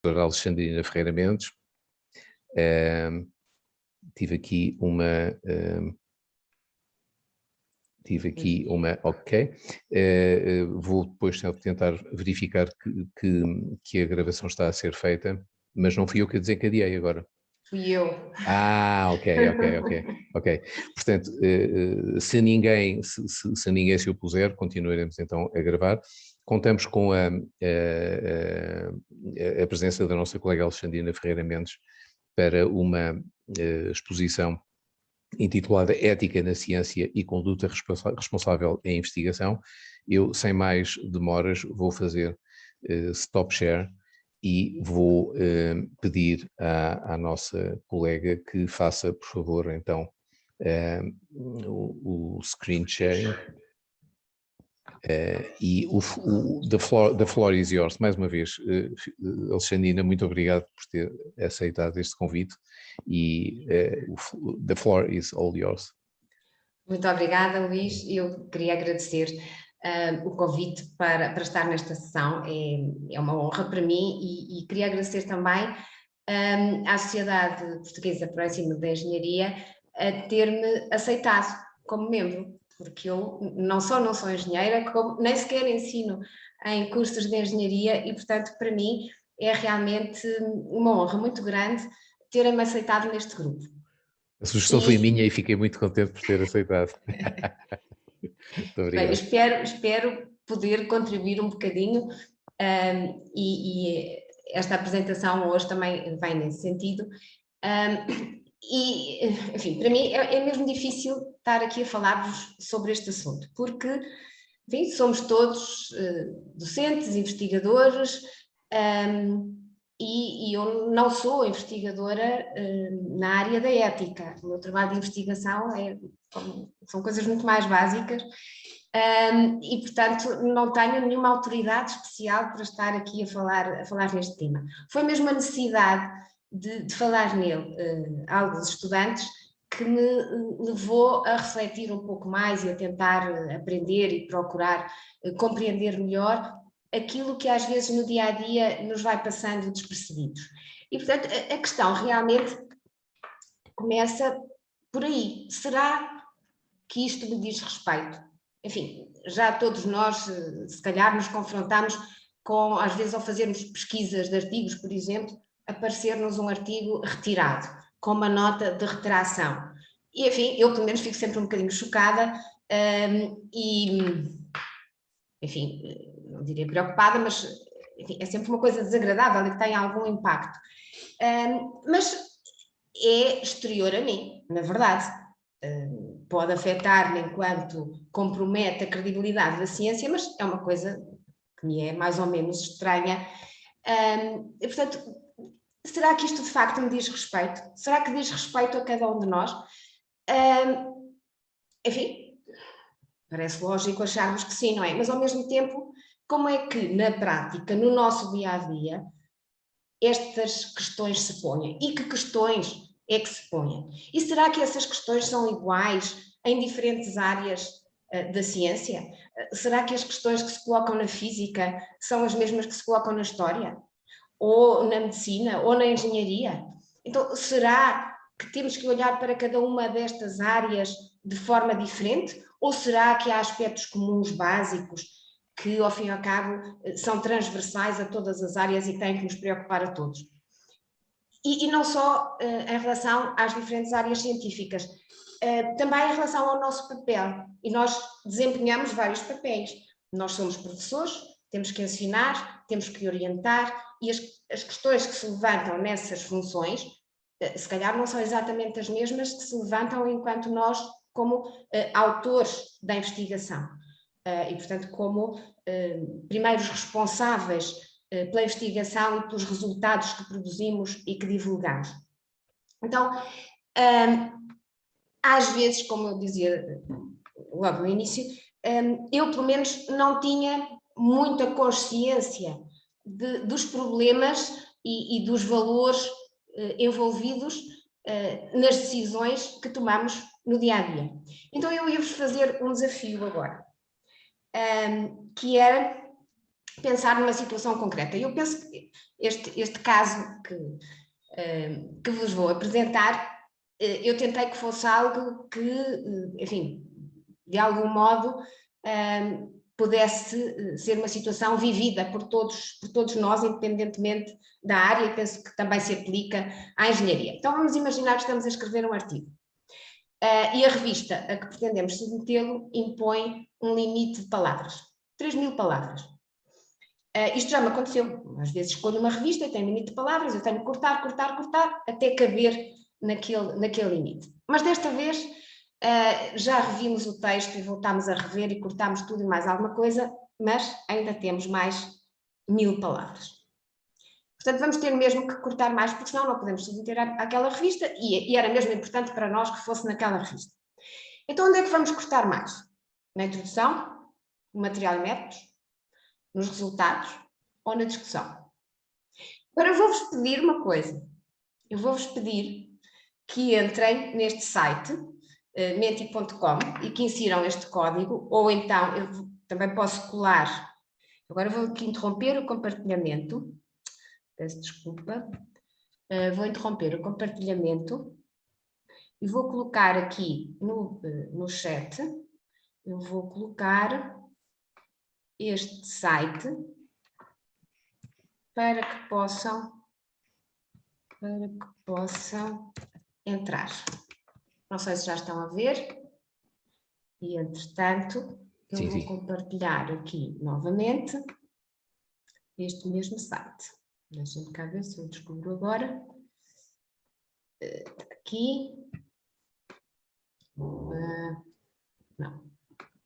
doutora Alexandrina Ferreira Mendes. Tive aqui uma ok. Vou depois tentar verificar que a gravação está a ser feita, mas não fui eu que a desencadeei agora. Fui eu. Ok. Portanto, se ninguém se opuser, continuaremos então a gravar. Contamos com a presença da nossa colega Alexandrina Ferreira Mendes para uma exposição intitulada Ética na Ciência e Conduta Responsável em Investigação. Eu, sem mais demoras, vou fazer stop share e vou pedir à nossa colega que faça, por favor, então, o screen sharing. E the floor is yours. Mais uma vez, Alexandrina, muito obrigado por ter aceitado este convite e the floor is all yours. Muito obrigada, Luís. Eu queria agradecer o convite para estar nesta sessão. É uma honra para mim e queria agradecer também à Sociedade Portuguesa para o Ensino da Engenharia a ter-me aceitado como membro, porque eu não só não sou engenheira, como nem sequer ensino em cursos de engenharia e, portanto, para mim é realmente uma honra muito grande terem-me aceitado neste grupo. A sugestão foi minha e fiquei muito contente por ter aceitado. Muito obrigado. Bem, espero poder contribuir um bocadinho e esta apresentação hoje também vai nesse sentido. E, enfim, para mim é mesmo difícil estar aqui a falar-vos sobre este assunto, porque, enfim, somos todos docentes, investigadores, e eu não sou investigadora na área da ética. O meu trabalho de investigação são coisas muito mais básicas e, portanto, não tenho nenhuma autoridade especial para estar aqui a falar neste tema. Foi mesmo a necessidade de falar nele a alguns estudantes que me levou a refletir um pouco mais e a tentar aprender e procurar compreender melhor aquilo que às vezes no dia-a-dia nos vai passando despercebidos. E, portanto, a questão realmente começa por aí. Será que isto me diz respeito? Enfim, já todos nós, se calhar, nos confrontamos com, às vezes, ao fazermos pesquisas de artigos, por exemplo, aparecer-nos um artigo retirado, com uma nota de retração. E, enfim, eu, pelo menos, fico sempre um bocadinho chocada enfim, não diria preocupada, mas enfim, é sempre uma coisa desagradável e que tem algum impacto. Mas é exterior a mim, na verdade. Pode afetar-me enquanto compromete a credibilidade da ciência, mas é uma coisa que me é mais ou menos estranha. E, portanto, será que isto de facto me diz respeito? Será que diz respeito a cada um de nós? Enfim, parece lógico acharmos que sim, não é? Mas ao mesmo tempo, como é que na prática, no nosso dia-a-dia, estas questões se põem? E que questões é que se põem? E será que essas questões são iguais em diferentes áreas da ciência? Será que as questões que se colocam na física são as mesmas que se colocam na história? Ou na medicina? Ou na engenharia? Então, será que temos que olhar para cada uma destas áreas de forma diferente? Ou será que há aspectos comuns básicos que, ao fim e ao cabo, são transversais a todas as áreas e têm que nos preocupar a todos? E não só em relação às diferentes áreas científicas, também em relação ao nosso papel. E nós desempenhamos vários papéis. Nós somos professores, temos que ensinar, temos que orientar, e as questões que se levantam nessas funções, se calhar não são exatamente as mesmas que se levantam enquanto nós, como autores da investigação. E, portanto, como primeiros responsáveis pela investigação e pelos resultados que produzimos e que divulgamos. Então, às vezes, como eu dizia logo no início, eu pelo menos não tinha muita consciência dos problemas e dos valores envolvidos nas decisões que tomamos no dia-a-dia. Então eu ia-vos fazer um desafio agora, que era pensar numa situação concreta. Eu penso que este caso que vos vou apresentar, eu tentei que fosse algo que, enfim, de algum modo pudesse ser uma situação vivida por todos nós, independentemente da área, e penso que também se aplica à engenharia. Então vamos imaginar que estamos a escrever um artigo. E a revista a que pretendemos submetê-lo impõe um limite de palavras, 3.000 palavras. Isto já me aconteceu, às vezes escolho uma revista e tem limite de palavras, eu tenho que cortar, até caber naquele limite. Mas desta vez já revimos o texto e voltámos a rever e cortámos tudo e mais alguma coisa, mas ainda temos mais 1.000 palavras. Portanto, vamos ter mesmo que cortar mais, porque senão não podemos submeter àquela revista e era mesmo importante para nós que fosse naquela revista. Então, onde é que vamos cortar mais? Na introdução, no material e métodos, nos resultados ou na discussão? Agora eu vou-vos pedir uma coisa. Eu vou-vos pedir que entrem neste site, menti.com, e que insiram este código, ou então eu também posso colar. Agora vou aqui interromper o compartilhamento. Peço desculpa. Vou interromper o compartilhamento e vou colocar aqui no chat, eu vou colocar este site para que possam entrar. Não sei se já estão a ver. E, entretanto, eu vou compartilhar aqui novamente este mesmo site. Deixem-me cá ver se eu descubro agora. Aqui.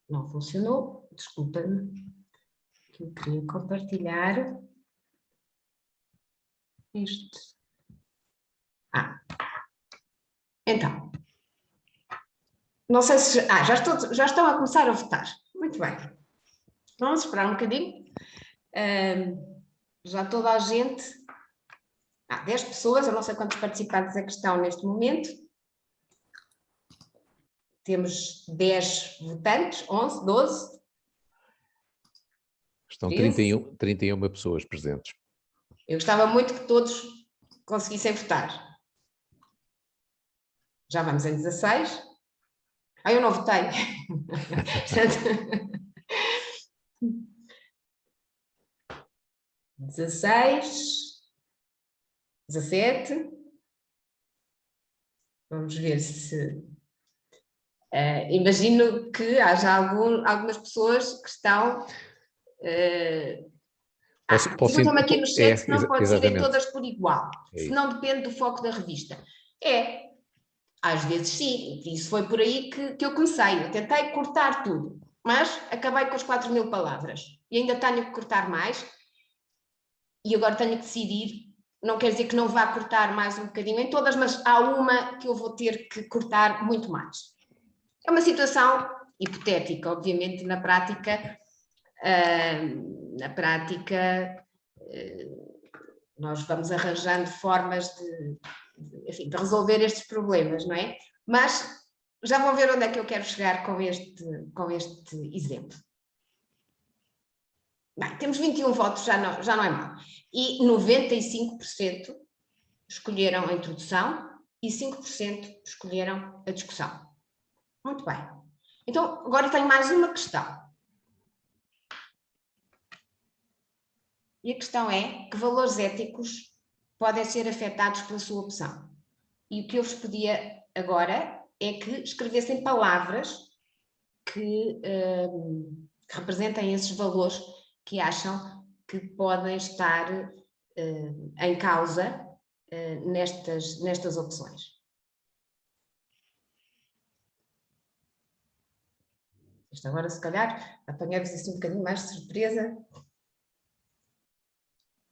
Não funcionou. Desculpa-me. Que eu queria compartilhar este. Então. Não sei se... já estão a começar a votar. Muito bem. Vamos esperar um bocadinho. Já toda a gente... 10 pessoas, eu não sei quantos participantes é que estão neste momento. Temos 10 votantes, 11, 12. Estão 31 pessoas presentes. Eu gostava muito que todos conseguissem votar. Já vamos em 16. Eu não votei. 16, 17. Vamos ver se... imagino que haja algumas pessoas que estão... perguntam-me aqui no chat se não pode ser todas por igual, se não depende do foco da revista. Às vezes sim, e isso foi por aí que eu comecei. Eu tentei cortar tudo, mas acabei com as 4.000 palavras. E ainda tenho que cortar mais. E agora tenho que decidir. Não quer dizer que não vá cortar mais um bocadinho em todas, mas há uma que eu vou ter que cortar muito mais. É uma situação hipotética, obviamente, na prática. Nós vamos arranjando formas de resolver estes problemas, não é? Mas já vão ver onde é que eu quero chegar com este exemplo. Bem, temos 21 votos, já não é mau. E 95% escolheram a introdução e 5% escolheram a discussão. Muito bem. Então, agora tenho mais uma questão. E a questão é que valores éticos podem ser afetados pela sua opção. E o que eu vos pedia agora é que escrevessem palavras que representem esses valores que acham que podem estar em causa nestas opções. Isto agora, se calhar, apanhar-vos assim um bocadinho mais de surpresa.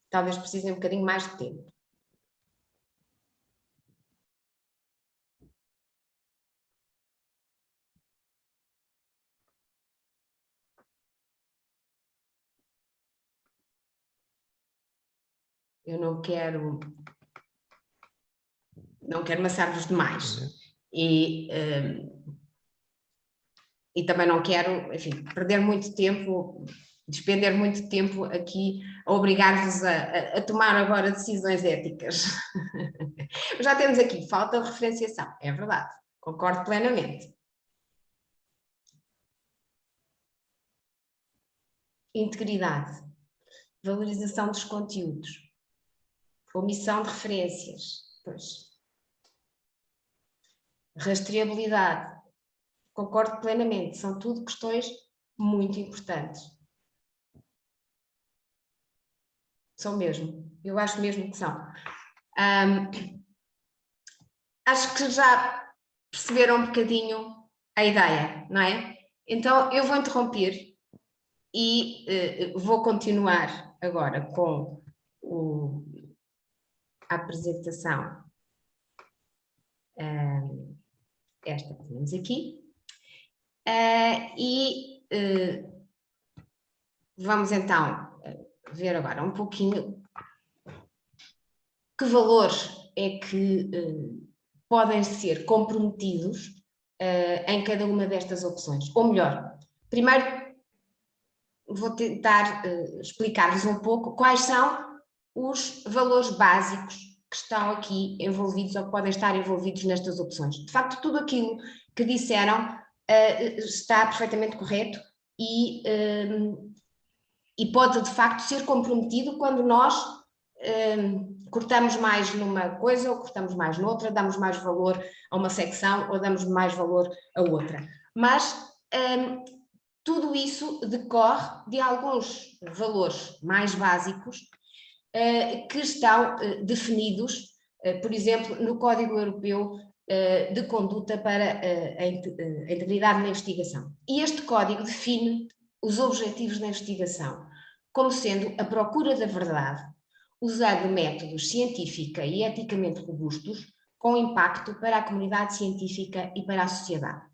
Talvez precisem um bocadinho mais de tempo. Eu não quero amassar-vos demais. E também não quero, enfim, perder muito tempo despender muito tempo aqui a obrigar-vos a tomar agora decisões éticas. Já temos aqui falta de referenciação, é verdade, concordo plenamente. Integridade, valorização dos conteúdos, omissão de referências, pois. Rastreabilidade, concordo plenamente, são tudo questões muito importantes. São mesmo, eu acho mesmo que são. Acho que já perceberam um bocadinho a ideia, não é? Então eu vou interromper e vou continuar agora com a apresentação, esta que temos aqui, vamos então ver agora um pouquinho que valores é que podem ser comprometidos em cada uma destas opções. Ou melhor, primeiro vou tentar explicar-vos um pouco quais são os valores básicos que estão aqui envolvidos ou que podem estar envolvidos nestas opções. De facto, tudo aquilo que disseram está perfeitamente correto e pode, de facto, ser comprometido quando nós cortamos mais numa coisa ou cortamos mais noutra, damos mais valor a uma secção ou damos mais valor a outra. Mas tudo isso decorre de alguns valores mais básicos que estão definidos, por exemplo, no Código Europeu de Conduta para a Integridade na Investigação. E este código define os objetivos da investigação como sendo a procura da verdade, usando métodos científica e eticamente robustos, com impacto para a comunidade científica e para a sociedade.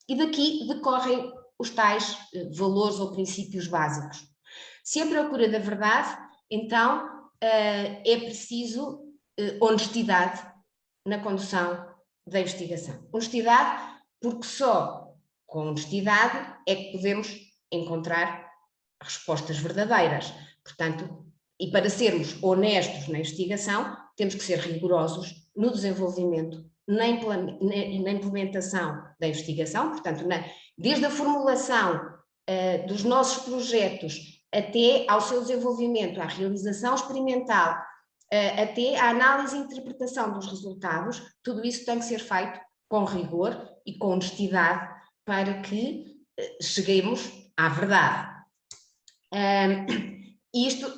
E daqui decorrem os tais valores ou princípios básicos. Se a procura da verdade, então é preciso honestidade na condução da investigação. Honestidade, porque só com honestidade é que podemos encontrar respostas verdadeiras. Portanto, e para sermos honestos na investigação, temos que ser rigorosos no desenvolvimento, na implementação da investigação, portanto, desde a formulação dos nossos projetos até ao seu desenvolvimento, à realização experimental, até à análise e interpretação dos resultados, tudo isso tem que ser feito com rigor e com honestidade para que cheguemos à verdade. Isto,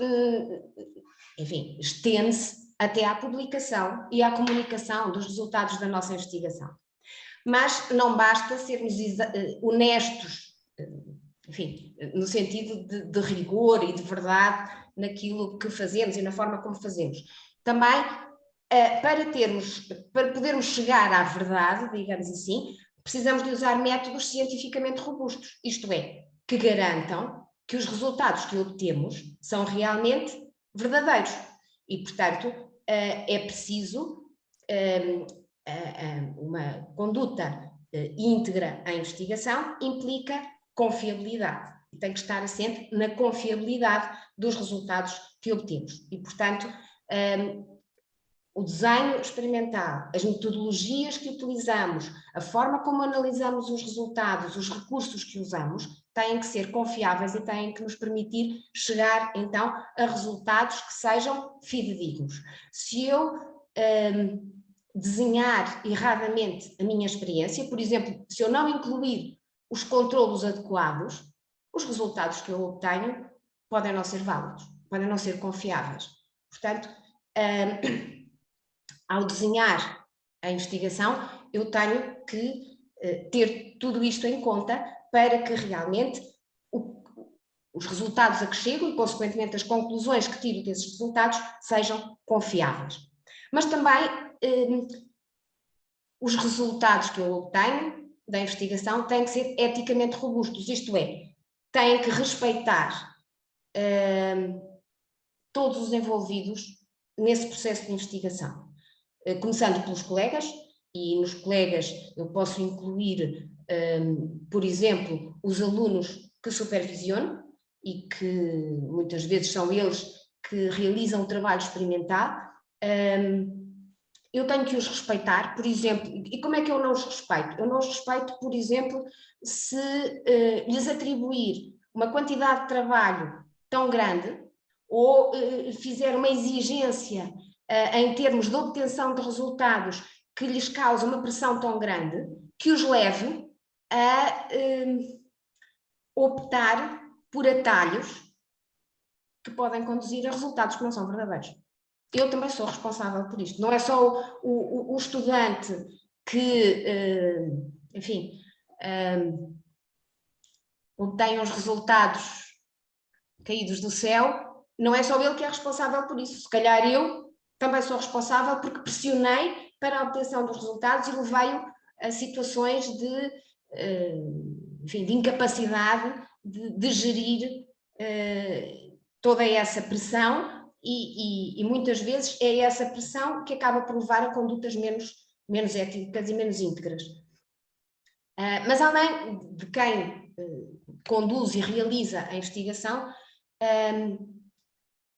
enfim, estende-se até à publicação e à comunicação dos resultados da nossa investigação. Mas não basta sermos honestos, enfim, no sentido de rigor e de verdade naquilo que fazemos e na forma como fazemos. Também, para podermos chegar à verdade, digamos assim, precisamos de usar métodos cientificamente robustos, isto é, que garantam que os resultados que obtemos são realmente verdadeiros. E, portanto, é preciso uma conduta íntegra à investigação, implica confiabilidade. Tem que estar assente na confiabilidade dos resultados que obtemos. E, portanto, o desenho experimental, as metodologias que utilizamos, a forma como analisamos os resultados, os recursos que usamos, têm que ser confiáveis e têm que nos permitir chegar, então, a resultados que sejam fidedignos. Se eu desenhar erradamente a minha experiência, por exemplo, se eu não incluir os controlos adequados, os resultados que eu obtenho podem não ser válidos, podem não ser confiáveis. Portanto, ao desenhar a investigação, eu tenho que ter tudo isto em conta para que realmente os resultados a que chego e, consequentemente, as conclusões que tiro desses resultados sejam confiáveis. Mas também os resultados que eu obtenho da investigação têm que ser eticamente robustos, isto é, têm que respeitar todos os envolvidos nesse processo de investigação. Começando pelos colegas, e nos colegas eu posso incluir, por exemplo, os alunos que supervisiono, e que muitas vezes são eles que realizam o trabalho experimental, eu tenho que os respeitar, por exemplo. E como é que eu não os respeito? Eu não os respeito, por exemplo, se lhes atribuir uma quantidade de trabalho tão grande ou fizer uma exigência em termos de obtenção de resultados que lhes cause uma pressão tão grande que os leve a optar por atalhos que podem conduzir a resultados que não são verdadeiros. Eu também sou responsável por isto. Não é só o estudante que, enfim, obtém os resultados caídos do céu, não é só ele que é responsável por isso. Se calhar eu também sou responsável porque pressionei para a obtenção dos resultados e levei-o a situações de, enfim, de incapacidade de gerir toda essa pressão. E muitas vezes é essa pressão que acaba por levar a condutas menos éticas e menos íntegras. Mas além de quem conduz e realiza a investigação,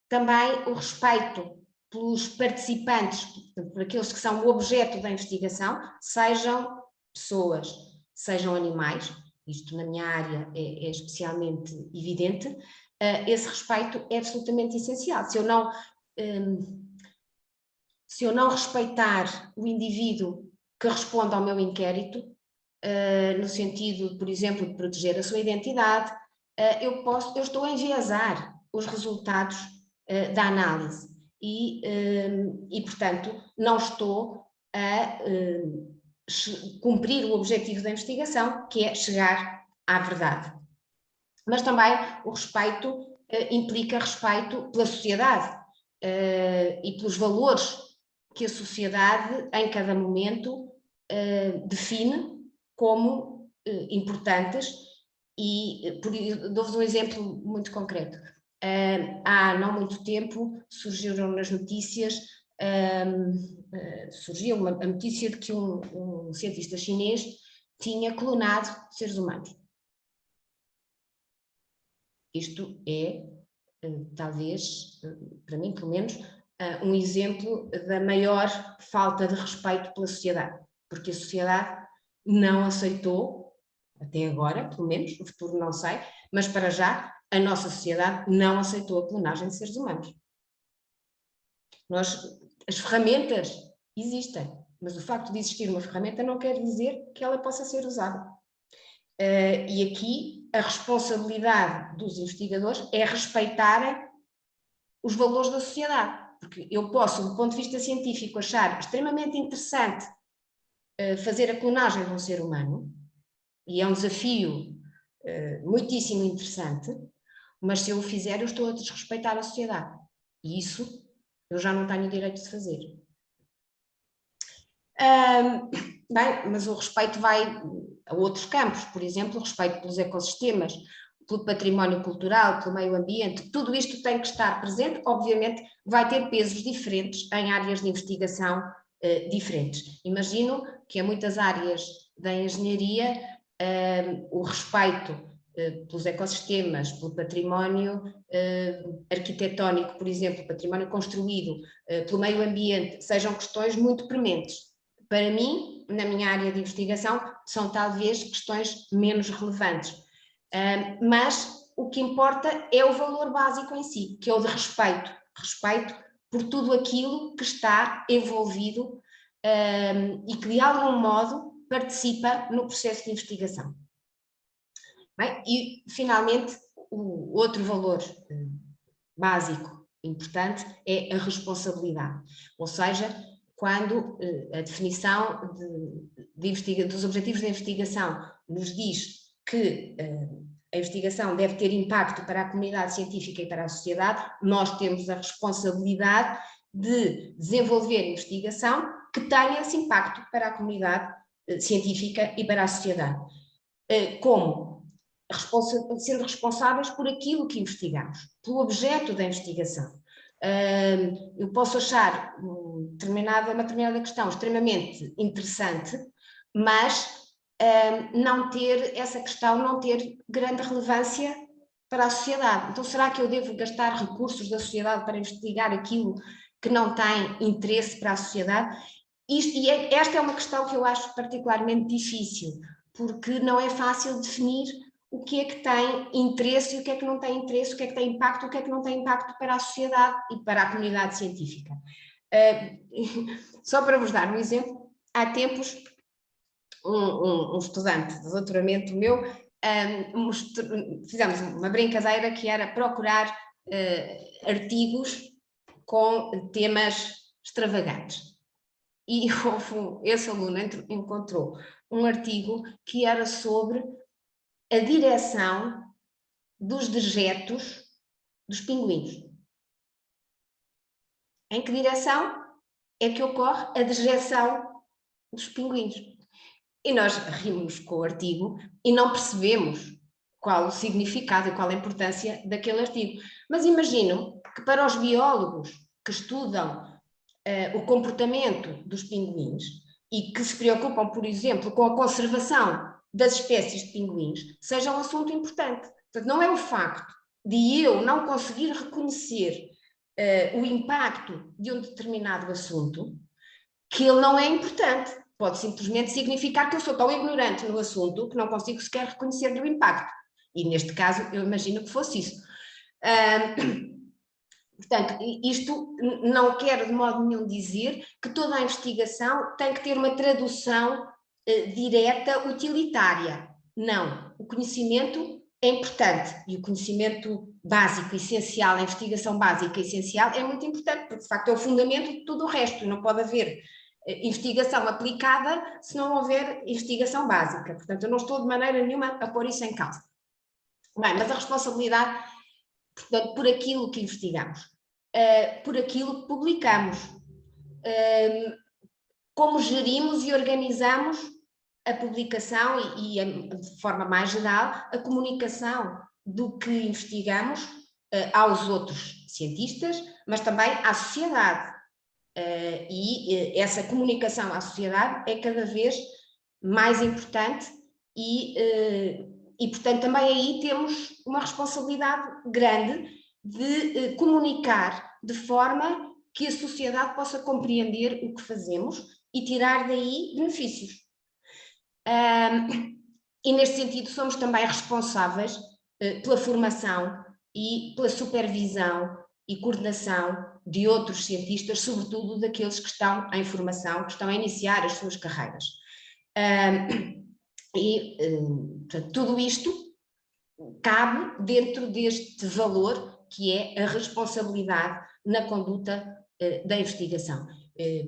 também o respeito pelos participantes, por aqueles que são o objeto da investigação, sejam pessoas, sejam animais, isto na minha área é especialmente evidente. Esse respeito é absolutamente essencial. Se eu não respeitar o indivíduo que responde ao meu inquérito, no sentido, por exemplo, de proteger a sua identidade, eu estou a enviesar os resultados da análise e, portanto, não estou a cumprir o objetivo da investigação, que é chegar à verdade. Mas também o respeito implica respeito pela sociedade e pelos valores que a sociedade, em cada momento, define como importantes. E dou-vos um exemplo muito concreto. Há não muito tempo surgiram nas notícias, surgiu a notícia de que um cientista chinês tinha clonado seres humanos. Isto é, talvez, para mim pelo menos, um exemplo da maior falta de respeito pela sociedade, porque a sociedade não aceitou, até agora, pelo menos, no futuro não sei, mas para já a nossa sociedade não aceitou a clonagem de seres humanos. As ferramentas existem, mas o facto de existir uma ferramenta não quer dizer que ela possa ser usada. E aqui a responsabilidade dos investigadores é respeitarem os valores da sociedade, porque eu posso, do ponto de vista científico, achar extremamente interessante fazer a clonagem de um ser humano, e é um desafio muitíssimo interessante, mas se eu o fizer, eu estou a desrespeitar a sociedade, e isso eu já não tenho o direito de fazer. Bem, mas o respeito vai a outros campos, por exemplo, o respeito pelos ecossistemas, pelo património cultural, pelo meio ambiente, tudo isto tem que estar presente, obviamente vai ter pesos diferentes em áreas de investigação diferentes. Imagino que em muitas áreas da engenharia o respeito pelos ecossistemas, pelo património arquitetónico, por exemplo, património construído, pelo meio ambiente, sejam questões muito prementes. Para mim, na minha área de investigação, são talvez questões menos relevantes. Mas o que importa é o valor básico em si, que é o de respeito. Respeito por tudo aquilo que está envolvido e que de algum modo participa no processo de investigação. Bem, e finalmente, o outro valor básico importante é a responsabilidade, ou seja, quando a definição dos objetivos de investigação nos diz que a investigação deve ter impacto para a comunidade científica e para a sociedade, nós temos a responsabilidade de desenvolver investigação que tenha esse impacto para a comunidade científica e para a sociedade. Como? Sendo responsáveis por aquilo que investigamos, pelo objeto da investigação. Eu posso achar uma determinada questão extremamente interessante, mas não ter essa questão, não ter grande relevância para a sociedade. Então, será que eu devo gastar recursos da sociedade para investigar aquilo que não tem interesse para a sociedade? Esta é uma questão que eu acho particularmente difícil, porque não é fácil definir o que é que tem interesse e o que é que não tem interesse, o que é que tem impacto e o que é que não tem impacto para a sociedade e para a comunidade científica. Só para vos dar um exemplo, há tempos um estudante de doutoramento meu, fizemos uma brincadeira que era procurar artigos com temas extravagantes. E esse aluno encontrou um artigo que era sobre a direção dos dejetos dos pinguins. Em que direção é que ocorre a dejeção dos pinguins? E nós rimos com o artigo e não percebemos qual o significado e qual a importância daquele artigo. Mas imagino que para os biólogos que estudam o comportamento dos pinguins e que se preocupam, por exemplo, com a conservação das espécies de pinguins, seja um assunto importante. Portanto, não é o facto de eu não conseguir reconhecer o impacto de um determinado assunto que ele não é importante. Pode simplesmente significar que eu sou tão ignorante no assunto que não consigo sequer reconhecer o impacto. E neste caso, eu imagino que fosse isso. Portanto, isto não quer de modo nenhum dizer que toda a investigação tem que ter uma tradução direta utilitária. Não. O conhecimento é importante e o conhecimento básico, essencial, a investigação básica e essencial é muito importante, porque de facto é o fundamento de tudo o resto. Não pode haver investigação aplicada se não houver investigação básica. Portanto, eu não estou de maneira nenhuma a pôr isso em causa. Bem, mas a responsabilidade, portanto, por aquilo que investigamos, por aquilo que publicamos, como gerimos e organizamos a publicação e de forma mais geral, a comunicação do que investigamos aos outros cientistas, mas também à sociedade. E essa comunicação à sociedade é cada vez mais importante e portanto, também aí temos uma responsabilidade grande de comunicar de forma que a sociedade possa compreender o que fazemos e tirar daí benefícios. E neste sentido somos também responsáveis pela formação e pela supervisão e coordenação de outros cientistas, sobretudo daqueles que estão em formação, que estão a iniciar as suas carreiras. Portanto, tudo isto cabe dentro deste valor que é a responsabilidade na conduta da investigação.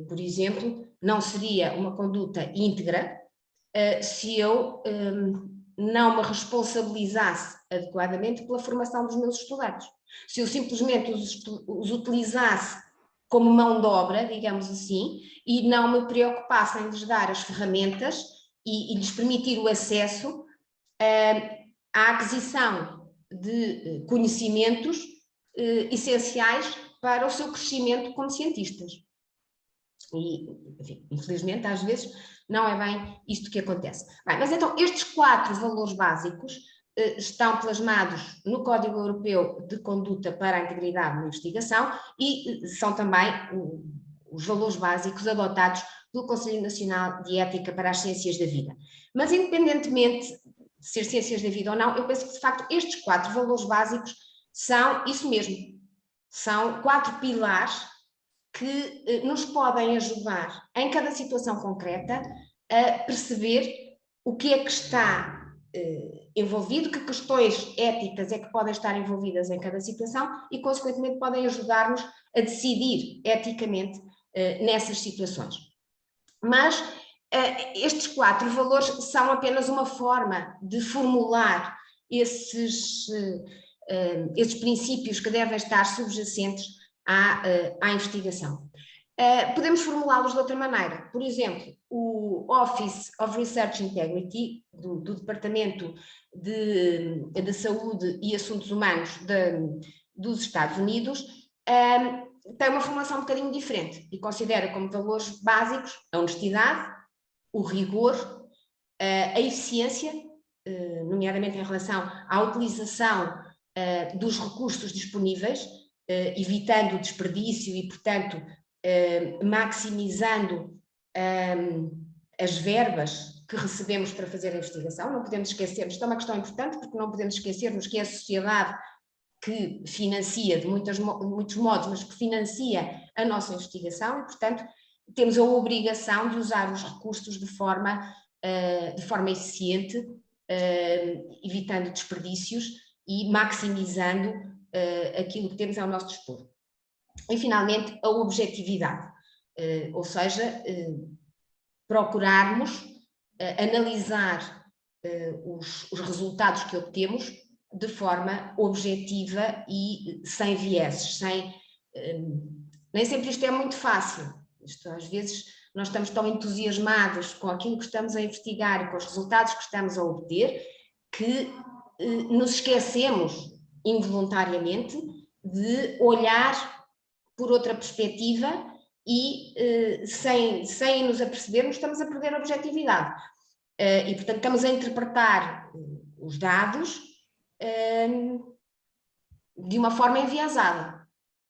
Por exemplo, não seria uma conduta íntegra se eu não me responsabilizasse adequadamente pela formação dos meus estudantes. Se eu simplesmente os utilizasse como mão de obra, digamos assim, e não me preocupasse em lhes dar as ferramentas e lhes permitir o acesso à aquisição de conhecimentos essenciais para o seu crescimento como cientistas. E, enfim, infelizmente, às vezes, não é bem isto que acontece. Bem, mas então, estes 4 valores básicos estão plasmados no Código Europeu de Conduta para a Integridade na Investigação e são também os valores básicos adotados pelo Conselho Nacional de Ética para as Ciências da Vida. Mas, independentemente de ser ciências da vida ou não, eu penso que, de facto, estes 4 valores básicos são isso mesmo. São 4 pilares que nos podem ajudar, em cada situação concreta, a perceber o que é que está envolvido, que questões éticas é que podem estar envolvidas em cada situação e, consequentemente, podem ajudar-nos a decidir eticamente nessas situações. Mas estes 4 valores são apenas uma forma de formular esses princípios que devem estar subjacentes à investigação. Podemos formulá-los de outra maneira. Por exemplo, o Office of Research Integrity, do Departamento de Saúde e Assuntos Humanos dos Estados Unidos, tem uma formulação um bocadinho diferente e considera como valores básicos a honestidade, o rigor, a eficiência, nomeadamente em relação à utilização dos recursos disponíveis, evitando o desperdício e, portanto, maximizando as verbas que recebemos para fazer a investigação. Não podemos esquecermos, isto é uma questão importante, porque não podemos esquecermos que é a sociedade que financia de muitos modos, mas que financia a nossa investigação e, portanto, temos a obrigação de usar os recursos de forma eficiente, evitando desperdícios e maximizando aquilo que temos ao nosso dispor. E, finalmente, a objetividade, ou seja, procurarmos analisar os resultados que obtemos de forma objetiva e sem vieses, nem sempre isto é muito fácil. Às vezes nós estamos tão entusiasmados com aquilo que estamos a investigar e com os resultados que estamos a obter que nos esquecemos involuntariamente de olhar por outra perspectiva e sem nos apercebermos estamos a perder a objetividade. E, portanto, estamos a interpretar os dados de uma forma enviesada.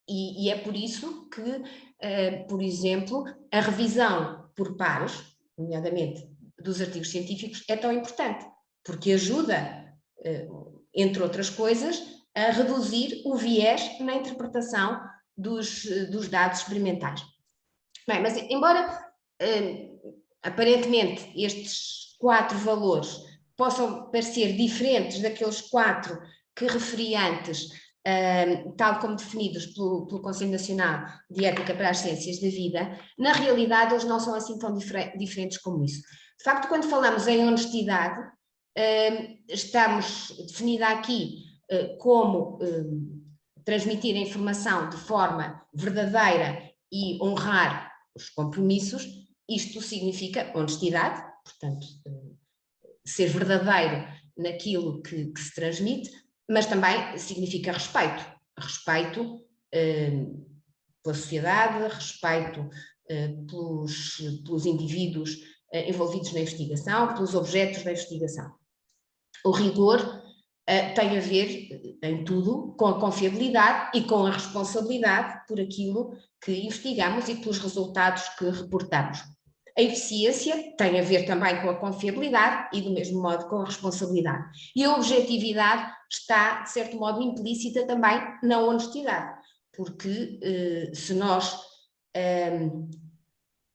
E é por isso que, por exemplo, a revisão por pares, nomeadamente dos artigos científicos, é tão importante, porque ajuda, entre outras coisas, a reduzir o viés na interpretação dos dados experimentais. Bem, mas embora aparentemente estes 4 valores possam parecer diferentes daqueles 4 que referi antes, tal como definidos pelo Conselho Nacional de Ética para as Ciências da Vida, na realidade eles não são assim tão diferentes como isso. De facto, quando falamos em honestidade, estamos definida aqui como transmitir a informação de forma verdadeira e honrar os compromissos. Isto significa honestidade, portanto, ser verdadeiro naquilo que se transmite, mas também significa respeito. Respeito pela sociedade, respeito pelos indivíduos envolvidos na investigação, pelos objetos da investigação. O rigor tem a ver, em tudo, com a confiabilidade e com a responsabilidade por aquilo que investigamos e pelos resultados que reportamos. A eficiência tem a ver também com a confiabilidade e, do mesmo modo, com a responsabilidade. E a objetividade está, de certo modo, implícita também na honestidade, porque se nós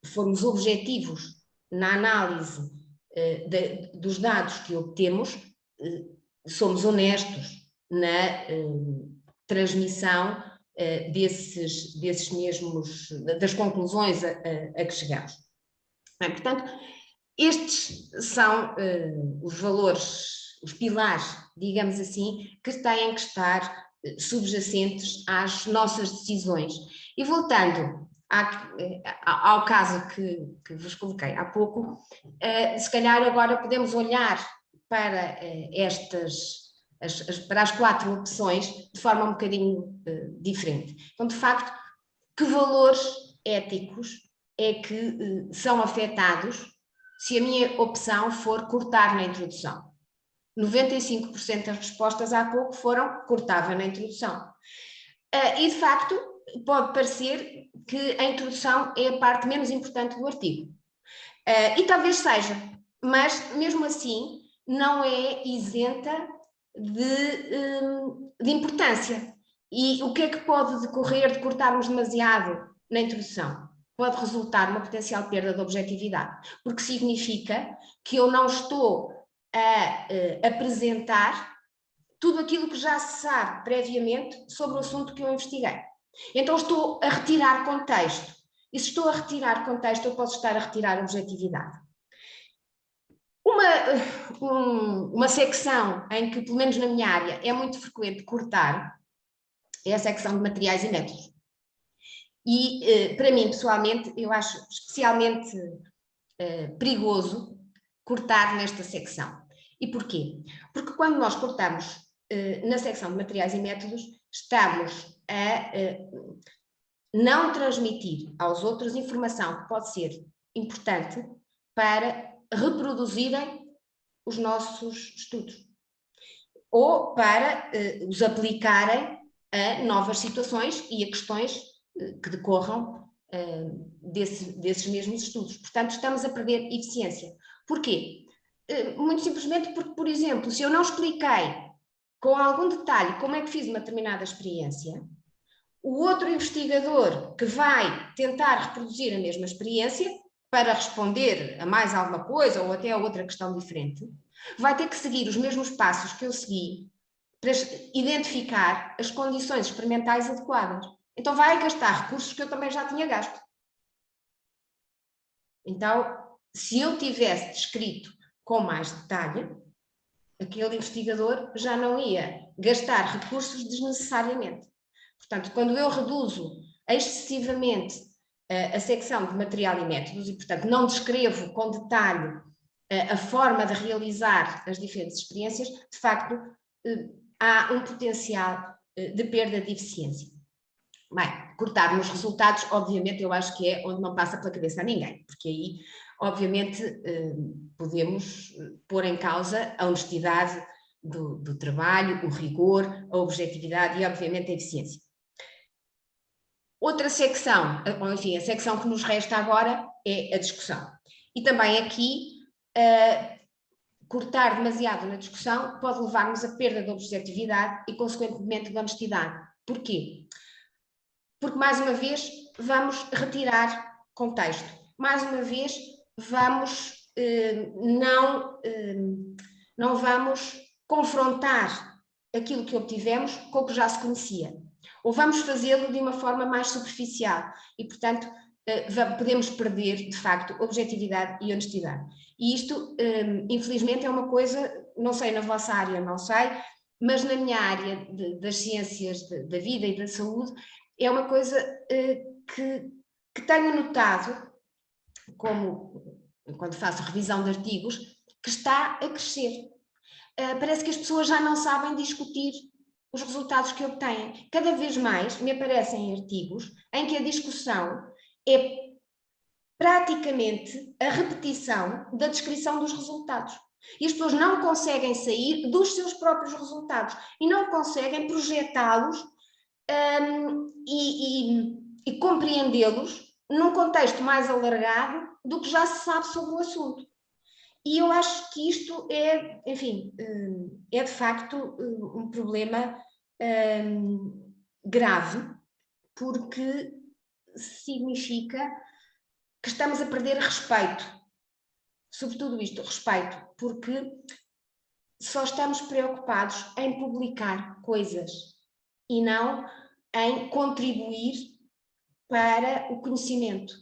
formos objetivos na análise dos dados que obtemos, somos honestos na transmissão desses mesmos, das conclusões a que chegamos. Bem, portanto, estes são os valores, os pilares, digamos assim, que têm que estar subjacentes às nossas decisões. E voltando ao caso que vos coloquei há pouco, se calhar agora podemos olhar para para as 4 opções de forma um bocadinho diferente. Então, de facto, que valores éticos é que são afetados se a minha opção for cortar na introdução? 95% das respostas há pouco foram cortava na introdução. E, de facto, pode parecer que a introdução é a parte menos importante do artigo. E talvez seja, mas, mesmo assim, não é isenta de importância. E o que é que pode decorrer de cortarmos demasiado na introdução? Pode resultar numa potencial perda de objetividade, porque significa que eu não estou a apresentar tudo aquilo que já se sabe previamente sobre o assunto que eu investiguei. Então estou a retirar contexto. E se estou a retirar contexto, eu posso estar a retirar objetividade. Uma secção em que, pelo menos na minha área, é muito frequente cortar é a secção de materiais e métodos. E, para mim, pessoalmente, eu acho especialmente perigoso cortar nesta secção. E porquê? Porque quando nós cortamos na secção de materiais e métodos, estamos a não transmitir aos outros informação que pode ser importante para reproduzirem os nossos estudos. ou para os aplicarem a novas situações e a questões que decorram desses mesmos estudos. Portanto, estamos a perder eficiência. Porquê? Muito simplesmente porque, por exemplo, se eu não expliquei com algum detalhe como é que fiz uma determinada experiência, o outro investigador que vai tentar reproduzir a mesma experiência para responder a mais alguma coisa ou até a outra questão diferente, vai ter que seguir os mesmos passos que eu segui para identificar as condições experimentais adequadas. Então vai gastar recursos que eu também já tinha gasto. Então, se eu tivesse descrito com mais detalhe, aquele investigador já não ia gastar recursos desnecessariamente. Portanto, quando eu reduzo excessivamente a secção de material e métodos e, portanto, não descrevo com detalhe a forma de realizar as diferentes experiências, de facto, há um potencial de perda de eficiência. Bem, cortar nos resultados, obviamente, eu acho que é onde não passa pela cabeça a ninguém, porque aí, obviamente, podemos pôr em causa a honestidade do trabalho, o rigor, a objetividade e, obviamente, a eficiência. Outra secção, enfim, a secção que nos resta agora é a discussão. E também aqui, cortar demasiado na discussão pode levar-nos à perda da objetividade e, consequentemente, da honestidade. Porquê? Porque, mais uma vez, vamos retirar contexto. Mais uma vez, vamos, não vamos confrontar aquilo que obtivemos com o que já se conhecia. Ou vamos fazê-lo de uma forma mais superficial e, portanto, podemos perder, de facto, objetividade e honestidade. E isto, infelizmente, é uma coisa, não sei na vossa área, não sei, mas na minha área das ciências da vida e da saúde, é uma coisa que tenho notado, como quando faço revisão de artigos, que está a crescer. Parece que as pessoas já não sabem discutir os resultados que obtêm. Cada vez mais me aparecem artigos em que a discussão é praticamente a repetição da descrição dos resultados. E as pessoas não conseguem sair dos seus próprios resultados e não conseguem projetá-los e compreendê-los num contexto mais alargado do que já se sabe sobre o assunto. E eu acho que isto é, enfim, é de facto um problema grave, porque significa que estamos a perder respeito. Sobre tudo isto, respeito, porque só estamos preocupados em publicar coisas e não em contribuir para o conhecimento.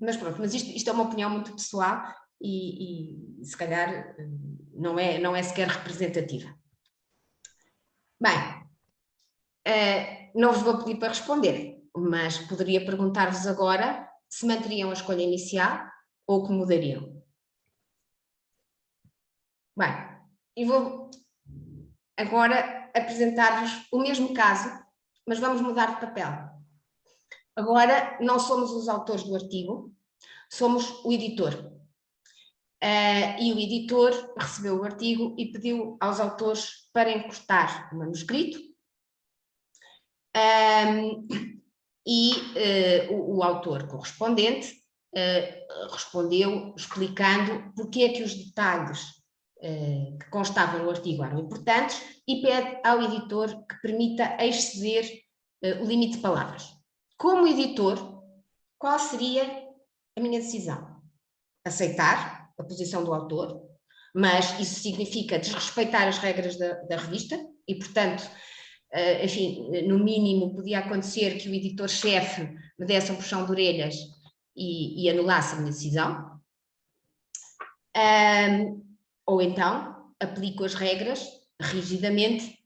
Mas pronto, mas isto é uma opinião muito pessoal e se calhar não é sequer representativa. Bem, não vos vou pedir para responder, mas poderia perguntar-vos agora se manteriam a escolha inicial ou que mudariam. Bem, e vou agora apresentar-vos o mesmo caso, mas vamos mudar de papel. Agora não somos os autores do artigo, somos o editor. E o editor recebeu o artigo e pediu aos autores para encostar o manuscrito. O autor correspondente respondeu explicando porque é que os detalhes que constavam no artigo eram importantes e pede ao editor que permita exceder o limite de palavras. Como editor, qual seria a minha decisão? Aceitar a posição do autor, mas isso significa desrespeitar as regras da revista e, portanto, enfim, no mínimo podia acontecer que o editor-chefe me desse um puxão de orelhas e anulasse a minha decisão. Ou então, aplico as regras rigidamente,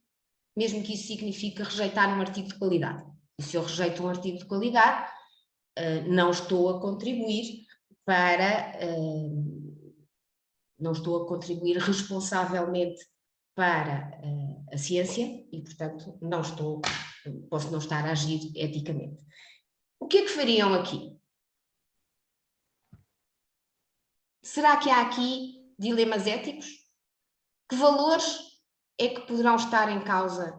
mesmo que isso signifique rejeitar um artigo de qualidade. E se eu rejeito um artigo de qualidade, não estou a contribuir não estou a contribuir responsavelmente para a ciência e, portanto, posso não estar a agir eticamente. O que é que fariam aqui? Será que há aqui dilemas éticos? Que valores é que poderão estar em causa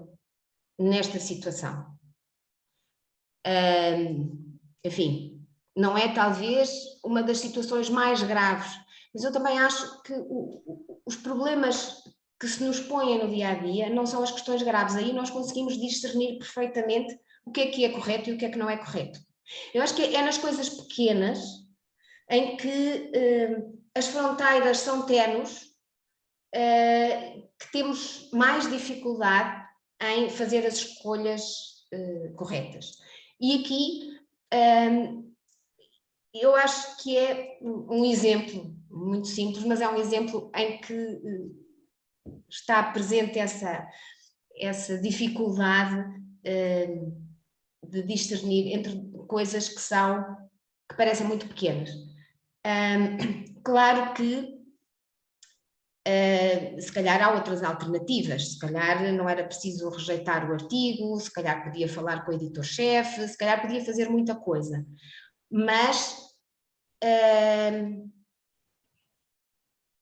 nesta situação? Enfim, não é talvez uma das situações mais graves, mas eu também acho que os problemas que se nos põem no dia-a-dia não são as questões graves. Aí nós conseguimos discernir perfeitamente o que é correto e o que é que não é correto. Eu acho que é nas coisas pequenas em que as fronteiras são ténues, que temos mais dificuldade em fazer as escolhas corretas. E aqui eu acho que é um exemplo muito simples, mas é um exemplo em que está presente essa dificuldade de discernir entre coisas que parecem muito pequenas. Claro que se calhar há outras alternativas, se calhar não era preciso rejeitar o artigo, se calhar podia falar com o editor-chefe, se calhar podia fazer muita coisa, mas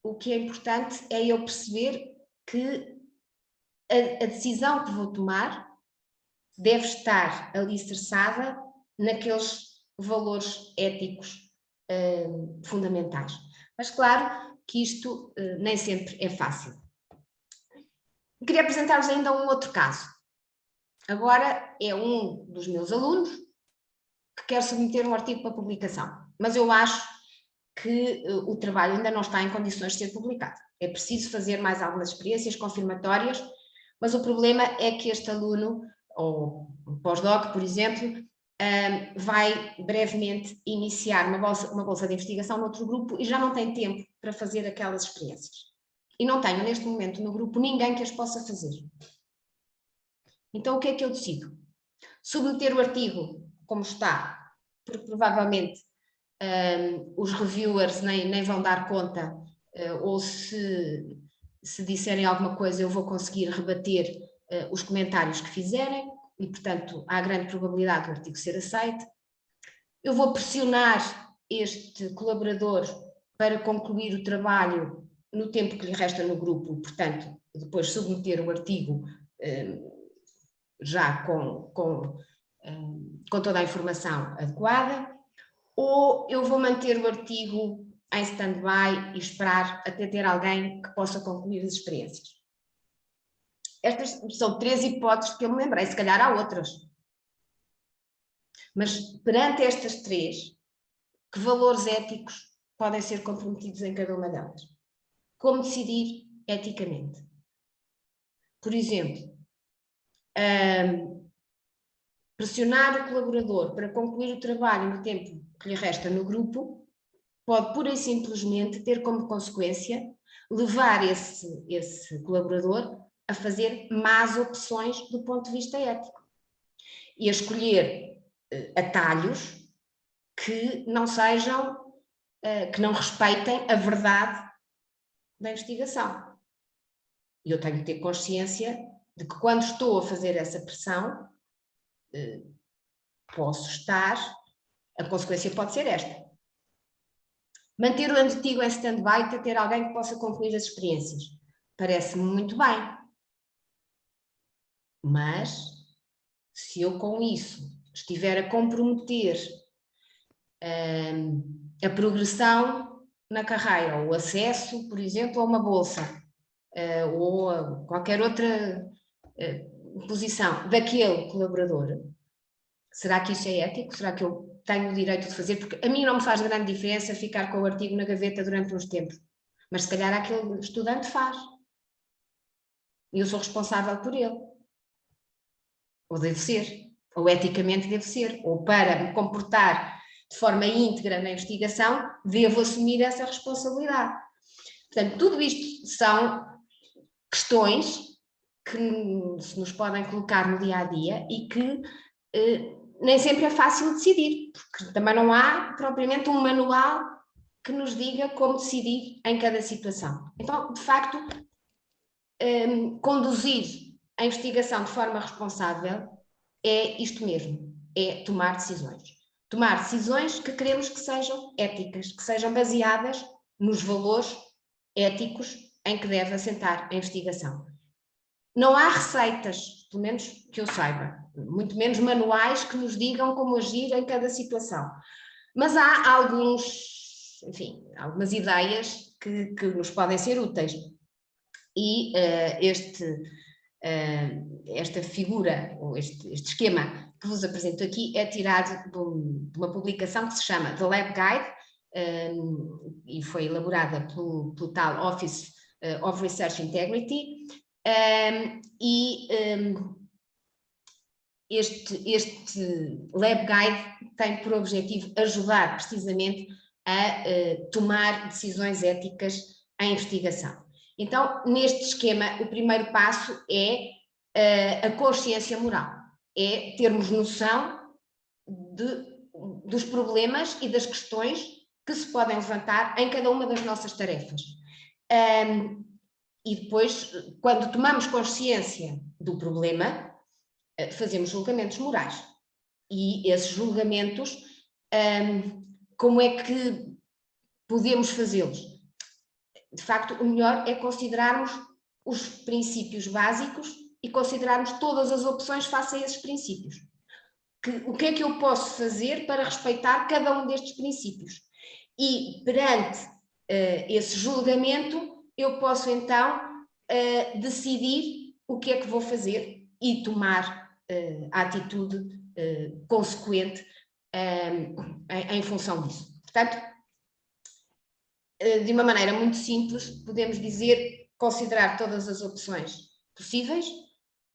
o que é importante é eu perceber que a decisão que vou tomar deve estar alicerçada naqueles valores éticos fundamentais. Mas claro que isto nem sempre é fácil. Queria apresentar-vos ainda um outro caso. Agora é um dos meus alunos que quer submeter um artigo para publicação, mas eu acho que o trabalho ainda não está em condições de ser publicado. É preciso fazer mais algumas experiências confirmatórias, mas o problema é que este aluno, ou um pós-doc, por exemplo, vai brevemente iniciar uma bolsa de investigação noutro grupo e já não tem tempo para fazer aquelas experiências. E não tenho, neste momento, no grupo, ninguém que as possa fazer. Então, o que é que eu decido? Submeter o artigo como está, porque provavelmente os reviewers nem vão dar conta, ou se disserem alguma coisa eu vou conseguir rebater os comentários que fizerem, e portanto há grande probabilidade do artigo ser aceito. Eu vou pressionar este colaborador para concluir o trabalho no tempo que lhe resta no grupo, portanto depois submeter o artigo já com toda a informação adequada, ou eu vou manter o artigo em stand-by e esperar até ter alguém que possa concluir as experiências. Estas são 3 hipóteses que eu me lembrei, se calhar há outras. Mas perante estas 3, que valores éticos podem ser comprometidos em cada uma delas? Como decidir eticamente? Por exemplo, pressionar o colaborador para concluir o trabalho no tempo que lhe resta no grupo pode pura e simplesmente ter como consequência levar esse colaborador a fazer más opções do ponto de vista ético e a escolher atalhos que não sejam, que não respeitem a verdade da investigação. E eu tenho que ter consciência de que quando estou a fazer essa pressão, a consequência pode ser esta. Manter o artigo em stand-by para ter alguém que possa concluir as experiências. Parece-me muito bem. Mas, se eu com isso estiver a comprometer a progressão na carreira, ou o acesso, por exemplo, a uma bolsa, ou a qualquer outra posição daquele colaborador, será que isso é ético? Será que eu tenho o direito de fazer? Porque a mim não me faz grande diferença ficar com o artigo na gaveta durante uns tempos, mas se calhar aquele estudante faz. E eu sou responsável por ele. Ou devo ser. Ou eticamente devo ser. Ou para me comportar de forma íntegra na investigação, devo assumir essa responsabilidade. Portanto, tudo isto são questões que se nos podem colocar no dia-a-dia e que nem sempre é fácil decidir, porque também não há propriamente um manual que nos diga como decidir em cada situação. Então, de facto, conduzir a investigação de forma responsável é isto mesmo, é tomar decisões. Tomar decisões que queremos que sejam éticas, que sejam baseadas nos valores éticos em que deve assentar a investigação. Não há receitas, pelo menos que eu saiba, muito menos manuais que nos digam como agir em cada situação. Mas há algumas ideias que nos podem ser úteis. E esta figura, ou este esquema que vos apresento aqui, é tirado de uma publicação que se chama The Lab Guide, e foi elaborada pelo tal Office of Research Integrity, este Lab Guide tem por objetivo ajudar precisamente a tomar decisões éticas em investigação. Então, neste esquema, o primeiro passo é a consciência moral, é termos noção dos problemas e das questões que se podem levantar em cada uma das nossas tarefas. E depois, quando tomamos consciência do problema, fazemos julgamentos morais. E esses julgamentos, como é que podemos fazê-los? De facto, o melhor é considerarmos os princípios básicos e considerarmos todas as opções face a esses princípios. O que é que eu posso fazer para respeitar cada um destes princípios? E perante esse julgamento, eu posso então decidir o que é que vou fazer e tomar a atitude consequente em função disso. Portanto, de uma maneira muito simples, podemos dizer considerar todas as opções possíveis,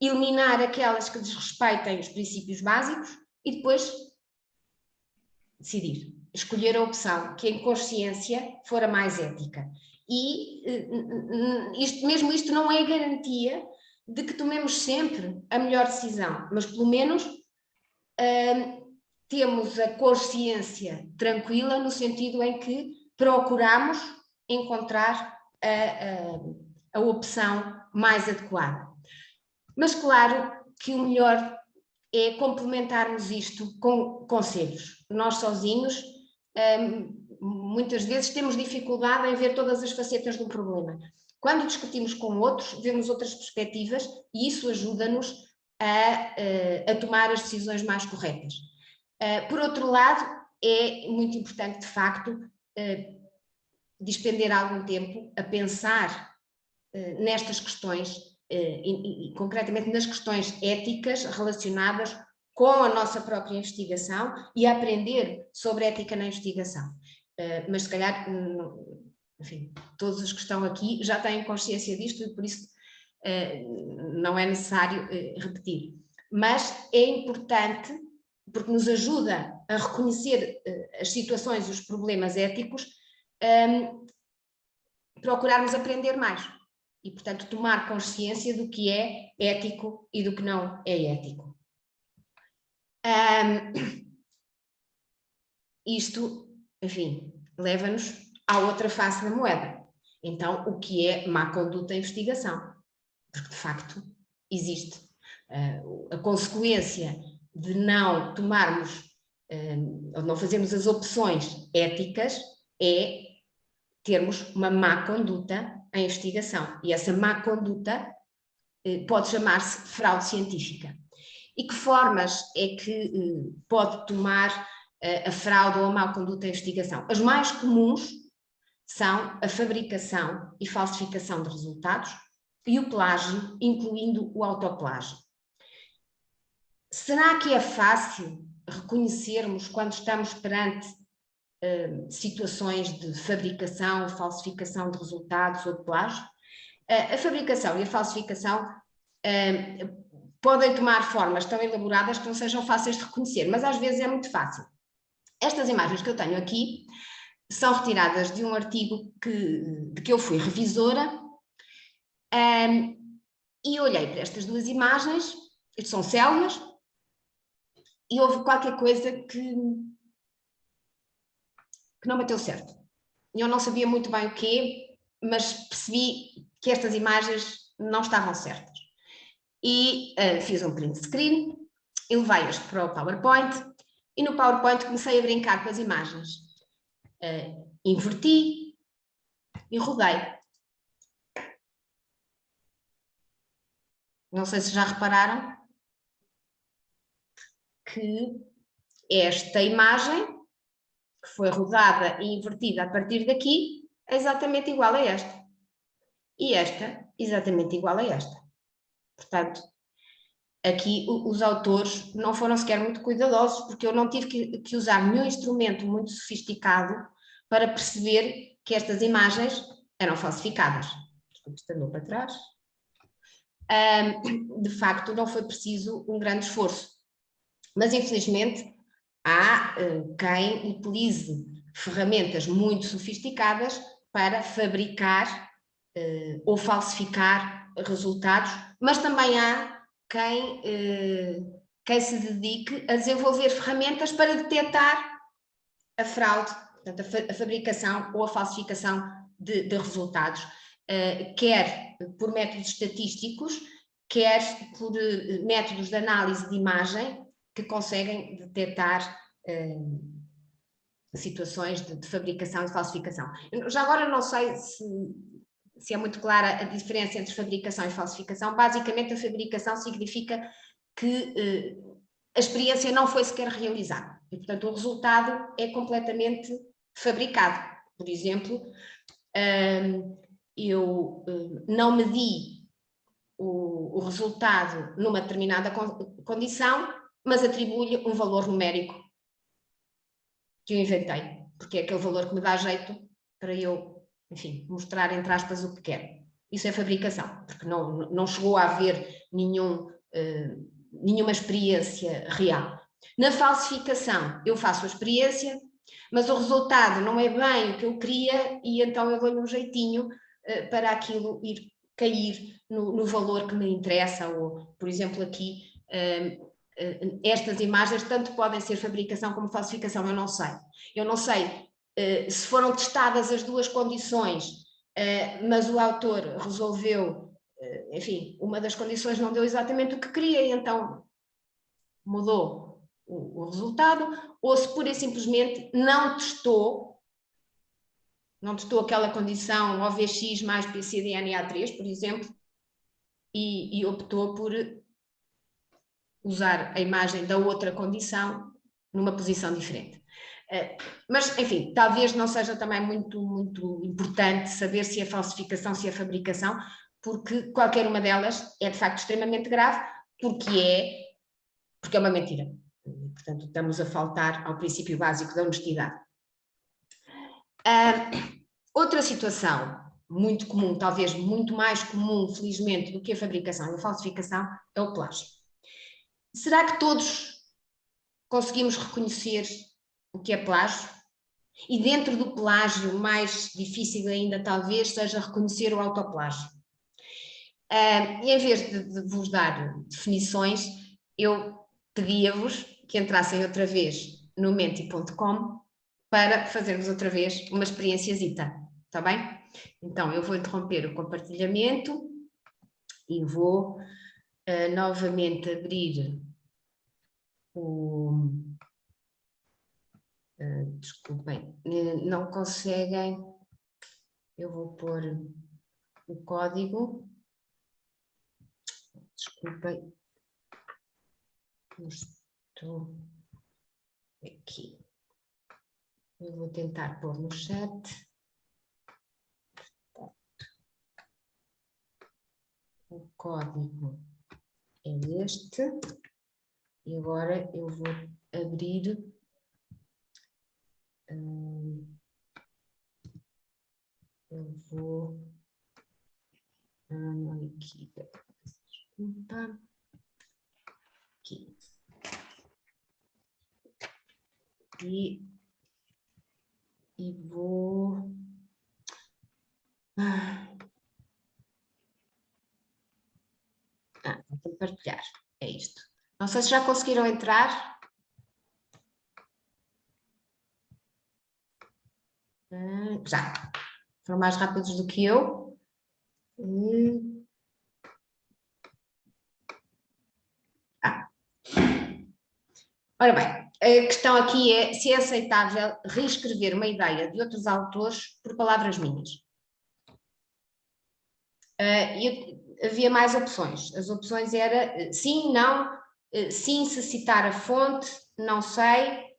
eliminar aquelas que desrespeitem os princípios básicos e depois decidir, escolher a opção que em consciência for a mais ética. E isto não é garantia de que tomemos sempre a melhor decisão, mas pelo menos temos a consciência tranquila no sentido em que procuramos encontrar a opção mais adequada. Mas claro que o melhor é complementarmos isto com conselhos. Nós sozinhos, muitas vezes, temos dificuldade em ver todas as facetas do problema. Quando discutimos com outros, vemos outras perspectivas e isso ajuda-nos a tomar as decisões mais corretas. Por outro lado, é muito importante, de facto, despender algum tempo a pensar nestas questões, e concretamente nas questões éticas relacionadas com a nossa própria investigação e a aprender sobre ética na investigação. Mas se calhar, enfim, todos os que estão aqui já têm consciência disto e por isso não é necessário repetir. Mas é importante porque nos ajuda a reconhecer as situações e os problemas éticos, procurarmos aprender mais e, portanto, tomar consciência do que é ético e do que não é ético. Isto, enfim, leva-nos à outra face da moeda. Então, o que é má conduta em investigação? Porque, de facto, existe a consequência de não tomarmos, ou não fazermos as opções éticas, é termos uma má conduta em investigação. E essa má conduta pode chamar-se fraude científica. E que formas é que pode tomar a fraude ou a má conduta em investigação? As mais comuns são a fabricação e falsificação de resultados e o plágio, incluindo o autoplágio. Será que é fácil reconhecermos quando estamos perante situações de fabricação, falsificação de resultados ou de plágio? A fabricação e a falsificação podem tomar formas tão elaboradas que não sejam fáceis de reconhecer, mas às vezes é muito fácil. Estas imagens que eu tenho aqui são retiradas de um artigo de que eu fui revisora e olhei para estas duas imagens, isto são células, e houve qualquer coisa que não bateu certo. Eu não sabia muito bem o quê, mas percebi que estas imagens não estavam certas. E fiz um print screen, e levei-as para o PowerPoint, e no PowerPoint comecei a brincar com as imagens. Inverti e rodei. Não sei se já repararam que esta imagem, que foi rodada e invertida a partir daqui, é exatamente igual a esta. E esta, exatamente igual a esta. Portanto, aqui os autores não foram sequer muito cuidadosos, porque eu não tive que usar nenhum instrumento muito sofisticado para perceber que estas imagens eram falsificadas. Isto andou para trás. De facto, não foi preciso um grande esforço. Mas, infelizmente, há quem utilize ferramentas muito sofisticadas para fabricar ou falsificar resultados, mas também há quem se dedique a desenvolver ferramentas para detectar a fraude, portanto, a fabricação ou a falsificação de resultados, quer por métodos estatísticos, quer por métodos de análise de imagem que conseguem detectar situações de fabricação e falsificação. Já agora não sei se é muito clara a diferença entre fabricação e falsificação. Basicamente, a fabricação significa que a experiência não foi sequer realizada. E, portanto, o resultado é completamente fabricado. Por exemplo, eu não medi o resultado numa determinada condição, mas atribuo-lhe um valor numérico que eu inventei, porque é aquele valor que me dá jeito para eu, enfim, mostrar, entre aspas, o que quero. Isso é fabricação, porque não chegou a haver nenhuma experiência real. Na falsificação, eu faço a experiência, mas o resultado não é bem o que eu queria e então eu dou-lhe um jeitinho para aquilo ir cair no valor que me interessa, ou, por exemplo, aqui, estas imagens tanto podem ser fabricação como falsificação, eu não sei. Eu não sei se foram testadas as duas condições, mas o autor resolveu, enfim, uma das condições não deu exatamente o que queria, e então mudou o resultado, ou se pura e simplesmente não testou aquela condição OVX mais PCDNA3, por exemplo, e optou por usar a imagem da outra condição numa posição diferente. Mas, enfim, talvez não seja também muito, muito importante saber se é falsificação, se é fabricação, porque qualquer uma delas é de facto extremamente grave, porque é uma mentira. Portanto, estamos a faltar ao princípio básico da honestidade. Outra situação muito comum, talvez muito mais comum, felizmente, do que a fabricação e a falsificação, é o plágio. Será que todos conseguimos reconhecer o que é plágio? E dentro do plágio, mais difícil ainda talvez seja reconhecer o autoplágio. E em vez de vos dar definições, eu pedia-vos que entrassem outra vez no menti.com para fazermos outra vez uma experiênciazita, está bem? Então, eu vou interromper o compartilhamento e vou novamente abrir o... desculpem, não conseguem, eu vou pôr o código, desculpem, estou aqui, eu vou tentar pôr no chat, o código é este, e agora eu vou abrir eu vou aqui, desculpa, aqui, e vou vou compartilhar, é isto. Não sei se já conseguiram entrar. Já, foram mais rápidos do que eu. Ora bem, a questão aqui é se é aceitável reescrever uma ideia de outros autores por palavras minhas. havia mais opções. As opções eram sim, não, sim, se citar a fonte, não sei,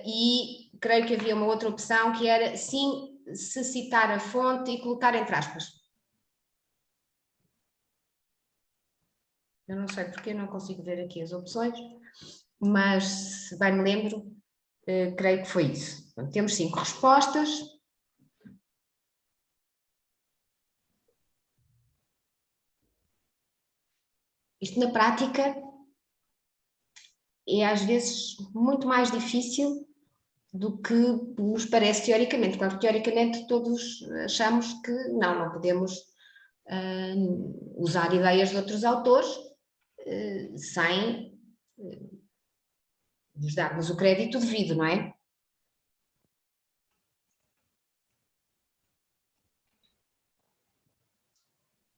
e creio que havia uma outra opção que era sim, se citar a fonte e colocar entre aspas. Eu não sei porque não consigo ver aqui as opções, mas se bem me lembro, creio que foi isso. Então, temos 5 respostas. Isto na prática é às vezes muito mais difícil do que nos parece teoricamente. Claro que teoricamente todos achamos que não podemos usar ideias de outros autores sem nos darmos o crédito devido, não é?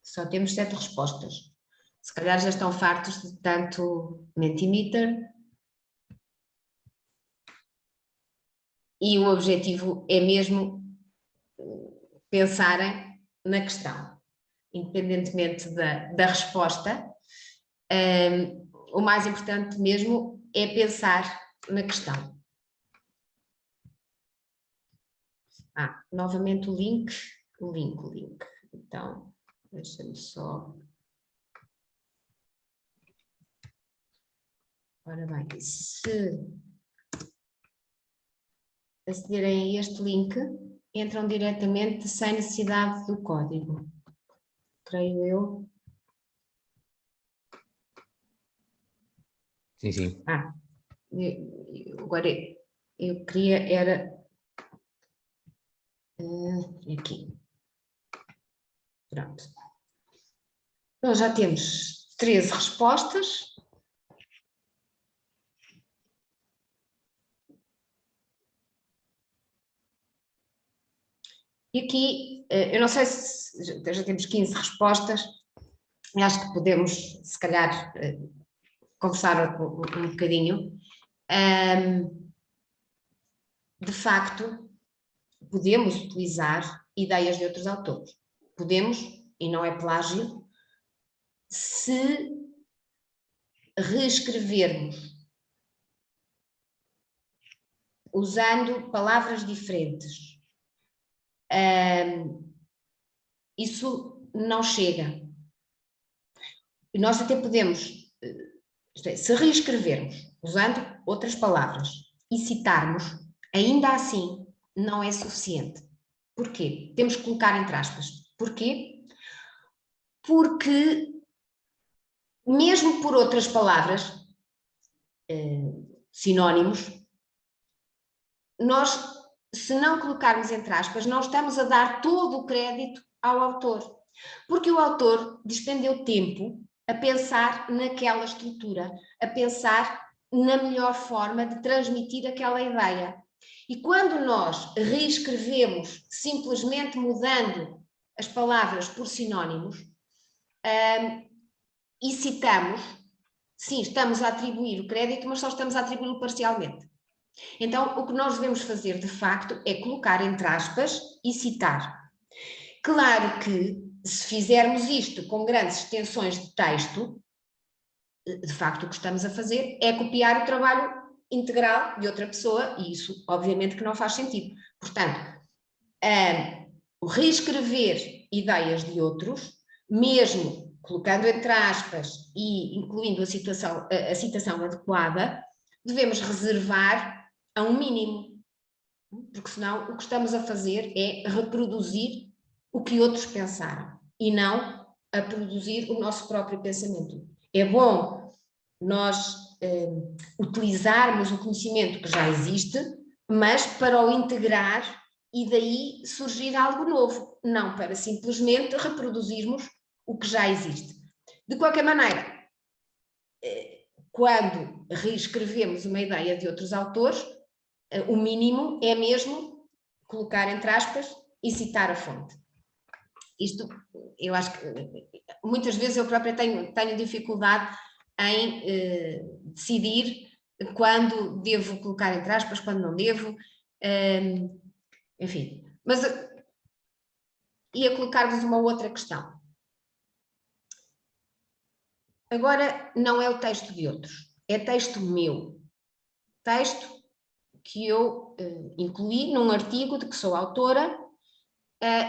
Só temos 7 respostas. Se calhar já estão fartos de tanto Mentimeter. E o objetivo é mesmo pensarem na questão, independentemente da resposta. O mais importante mesmo é pensar na questão. Novamente o link. Então, deixa-me só... Ora bem, se acederem a este link, entram diretamente sem necessidade do código. Creio eu. Sim, sim. Agora eu queria era aqui. Pronto. Nós já temos 13 respostas. E aqui, eu não sei se já temos 15 respostas, acho que podemos, se calhar, conversar um bocadinho. De facto, podemos utilizar ideias de outros autores. Podemos, e não é plágio, se reescrevermos usando palavras diferentes. Isso não chega. E nós até podemos, se reescrevermos usando outras palavras e citarmos, ainda assim não é suficiente. Porquê? Temos que colocar entre aspas. Porquê? Porque mesmo por outras palavras, sinónimos, nós, se não colocarmos entre aspas, não estamos a dar todo o crédito ao autor. Porque o autor despendeu tempo a pensar naquela estrutura, a pensar na melhor forma de transmitir aquela ideia. E quando nós reescrevemos, simplesmente mudando as palavras por sinónimos, e citamos, sim, estamos a atribuir o crédito, mas só estamos a atribuí-lo parcialmente. Então, o que nós devemos fazer, de facto, é colocar entre aspas e citar. Claro que, se fizermos isto com grandes extensões de texto, de facto o que estamos a fazer é copiar o trabalho integral de outra pessoa e isso, obviamente, que não faz sentido. Portanto, reescrever ideias de outros, mesmo colocando entre aspas e incluindo a citação adequada, devemos reservar a um mínimo, porque senão o que estamos a fazer é reproduzir o que outros pensaram e não a produzir o nosso próprio pensamento. É bom nós utilizarmos o conhecimento que já existe, mas para o integrar e daí surgir algo novo, não para simplesmente reproduzirmos o que já existe. De qualquer maneira, quando reescrevemos uma ideia de outros autores, o mínimo é mesmo colocar entre aspas e citar a fonte. Isto, eu acho que muitas vezes eu própria tenho dificuldade em decidir quando devo colocar entre aspas, quando não devo, enfim. Mas ia colocar-vos uma outra questão. Agora, não é o texto de outros, é texto meu. Texto que eu incluí num artigo de que sou autora,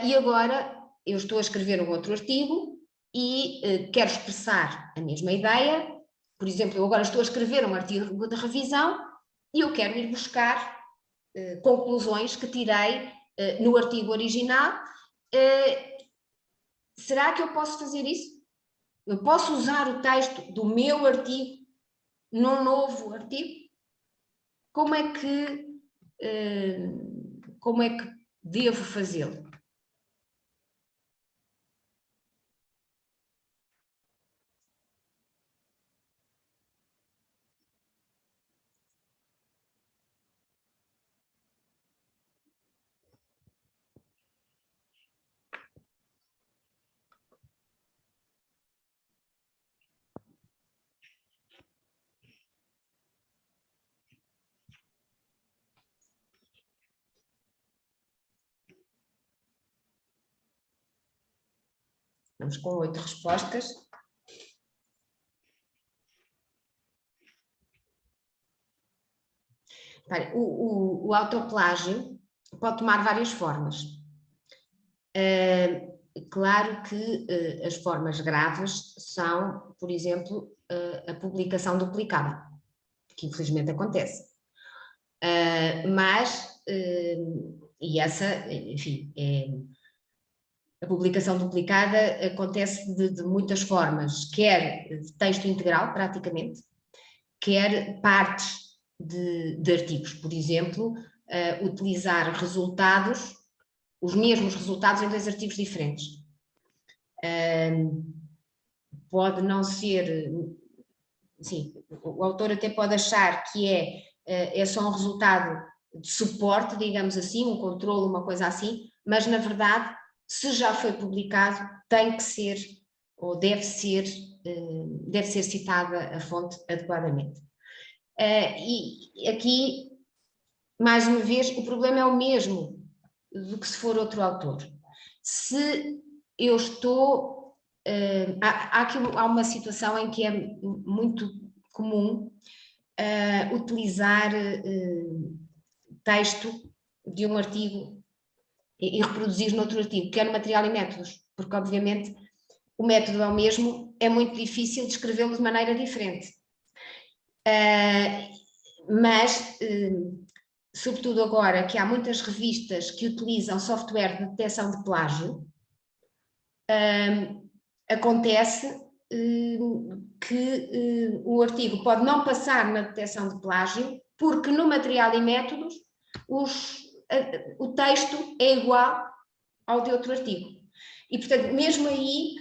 e agora eu estou a escrever um outro artigo e quero expressar a mesma ideia. Por exemplo, eu agora estou a escrever um artigo de revisão e eu quero ir buscar conclusões que tirei no artigo original. Será que eu posso fazer isso? Eu posso usar o texto do meu artigo num novo artigo? Como é que devo fazê-lo? Vamos com 8 respostas. O autoplágio pode tomar várias formas. Claro que as formas graves são, por exemplo, a publicação duplicada, que infelizmente acontece. E essa, enfim, a publicação duplicada acontece de muitas formas, quer de texto integral, praticamente, quer partes de artigos. Por exemplo, utilizar resultados, os mesmos resultados em 2 artigos diferentes. Pode não ser... Sim, o autor até pode achar que é só um resultado de suporte, digamos assim, um controle, uma coisa assim, mas na verdade, se já foi publicado, tem que ser, ou deve ser citada a fonte adequadamente. E aqui, mais uma vez, o problema é o mesmo do que se for outro autor. Se eu estou... há uma situação em que é muito comum utilizar texto de um artigo e reproduzir noutro artigo, quer no material e métodos, porque obviamente o método é o mesmo, é muito difícil descrevê-lo de maneira diferente. Mas, sobretudo agora que há muitas revistas que utilizam software de detecção de plágio, acontece que o artigo pode não passar na detecção de plágio, porque no material e métodos o texto é igual ao de outro artigo. E, portanto, mesmo aí,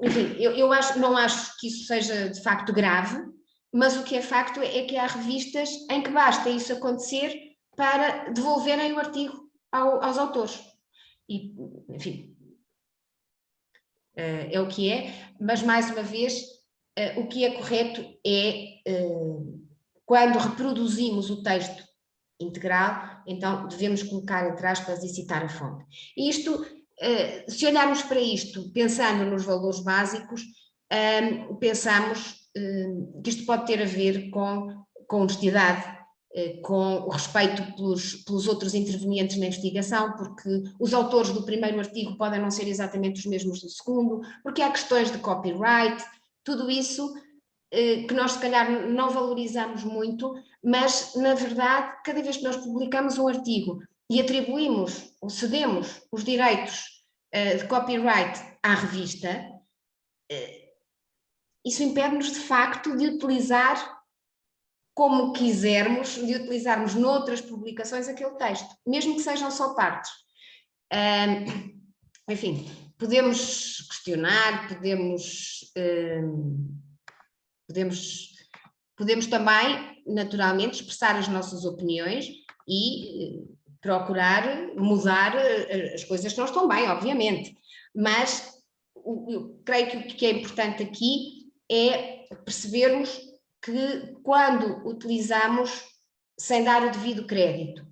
enfim, eu não acho que isso seja de facto grave, mas o que é facto é que há revistas em que basta isso acontecer para devolverem o artigo aos autores. E, enfim, é o que é, mas mais uma vez, o que é correto é, quando reproduzimos o texto integral, então devemos colocar entre aspas e citar a fonte. E isto, se olharmos para isto, pensando nos valores básicos, pensamos que isto pode ter a ver com honestidade, com o respeito pelos outros intervenientes na investigação, porque os autores do primeiro artigo podem não ser exatamente os mesmos do segundo, porque há questões de copyright, tudo isso que nós se calhar não valorizamos muito, mas na verdade cada vez que nós publicamos um artigo e atribuímos ou cedemos os direitos de copyright à revista, isso impede-nos de facto de utilizar como quisermos, de utilizarmos noutras publicações aquele texto, mesmo que sejam só partes. Enfim, podemos questionar, podemos também, naturalmente, expressar as nossas opiniões e procurar mudar as coisas que não estão bem, obviamente. Mas eu creio que o que é importante aqui é percebermos que quando utilizamos, sem dar o devido crédito,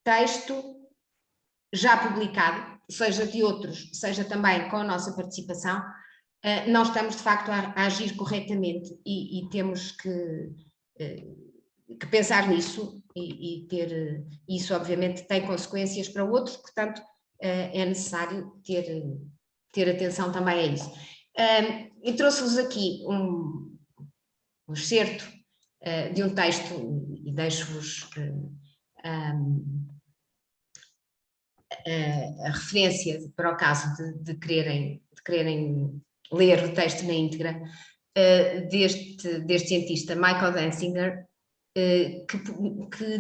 texto já publicado, seja de outros, seja também com a nossa participação, não estamos de facto a agir corretamente e temos que pensar nisso e ter isso obviamente tem consequências para outros, portanto é necessário ter atenção também a isso. E trouxe-vos aqui um excerto de um texto e deixo-vos a referência para o caso de quererem ler o texto na íntegra, deste cientista Michael Denzinger, que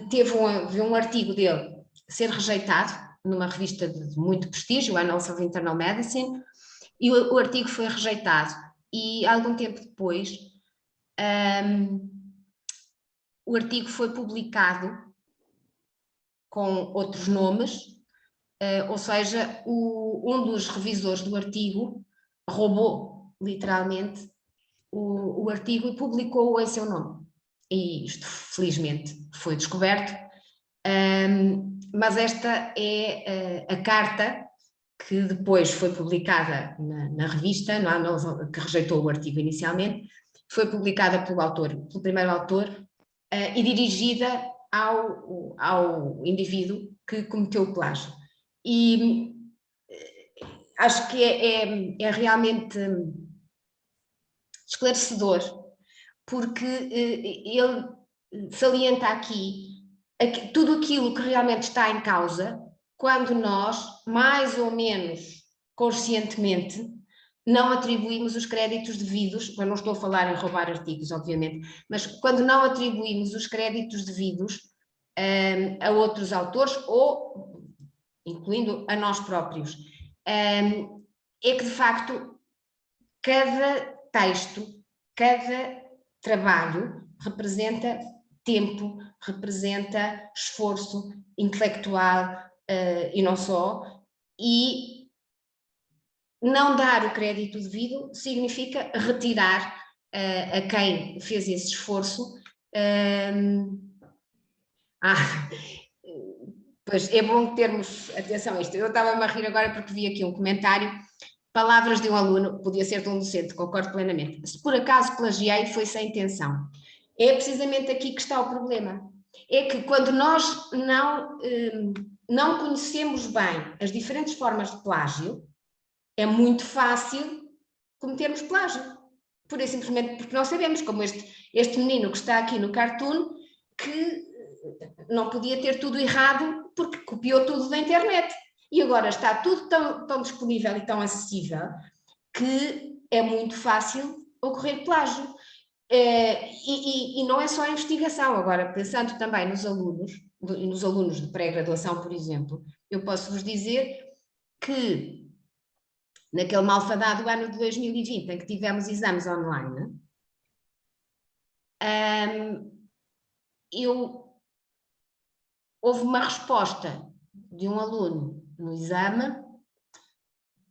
teve um artigo dele ser rejeitado numa revista de muito prestígio, Annals of Internal Medicine, e o artigo foi rejeitado. E algum tempo depois, o artigo foi publicado com outros nomes, ou seja, um dos revisores do artigo roubou, literalmente, o artigo e publicou-o em seu nome. E isto, felizmente, foi descoberto. Mas esta é a carta que depois foi publicada na revista, que rejeitou o artigo inicialmente, foi publicada pelo primeiro autor, e dirigida ao indivíduo que cometeu o plágio. E acho que é realmente esclarecedor, porque ele salienta aqui tudo aquilo que realmente está em causa quando nós, mais ou menos conscientemente, não atribuímos os créditos devidos, eu não estou a falar em roubar artigos, obviamente, mas quando não atribuímos os créditos devidos a outros autores ou incluindo a nós próprios, é que de facto cada texto, cada trabalho representa tempo, representa esforço intelectual e não só, e não dar o crédito devido significa retirar a quem fez esse esforço. Pois é bom termos atenção a isto. Eu estava-me a rir agora porque vi aqui um comentário. Palavras de um aluno, podia ser de um docente, concordo plenamente. Se por acaso plagiei, foi sem intenção. É precisamente aqui que está o problema. É que quando nós não conhecemos bem as diferentes formas de plágio, é muito fácil cometermos plágio. Pura e simplesmente porque nós sabemos, como este menino que está aqui no cartoon, que não podia ter tudo errado porque copiou tudo da internet. E agora está tudo tão disponível e tão acessível que é muito fácil ocorrer plágio. E não é só a investigação. Agora, pensando também nos alunos de pré-graduação, por exemplo, eu posso vos dizer que naquele malfadado ano de 2020, em que tivemos exames online, houve uma resposta de um aluno no exame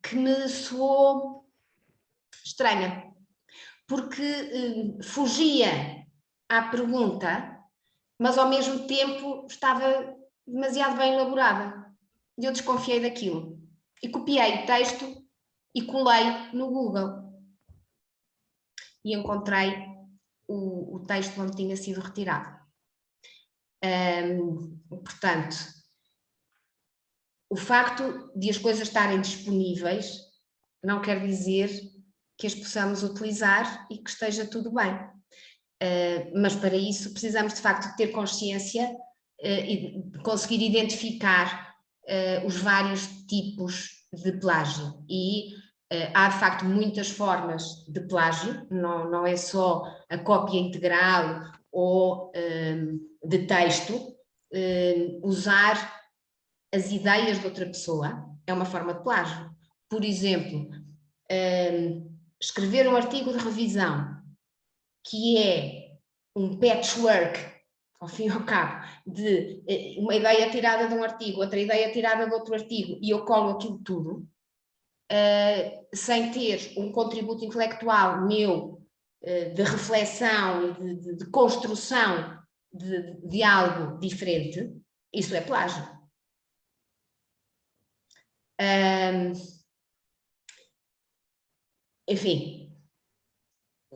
que me soou estranha, porque fugia à pergunta, mas ao mesmo tempo estava demasiado bem elaborada. E eu desconfiei daquilo. E copiei o texto e colei no Google. E encontrei o texto onde tinha sido retirado. Portanto, o facto de as coisas estarem disponíveis não quer dizer que as possamos utilizar e que esteja tudo bem. Mas para isso precisamos de facto de ter consciência e de conseguir identificar os vários tipos de plágio. E há de facto muitas formas de plágio, não é só a cópia integral ou de texto. Usar as ideias de outra pessoa é uma forma de plágio. Por exemplo, escrever um artigo de revisão que é um patchwork, ao fim e ao cabo, de uma ideia tirada de um artigo, outra ideia tirada de outro artigo, e eu colo aquilo tudo, sem ter um contributo intelectual meu de reflexão e de construção de algo diferente, isso é plágio. enfim,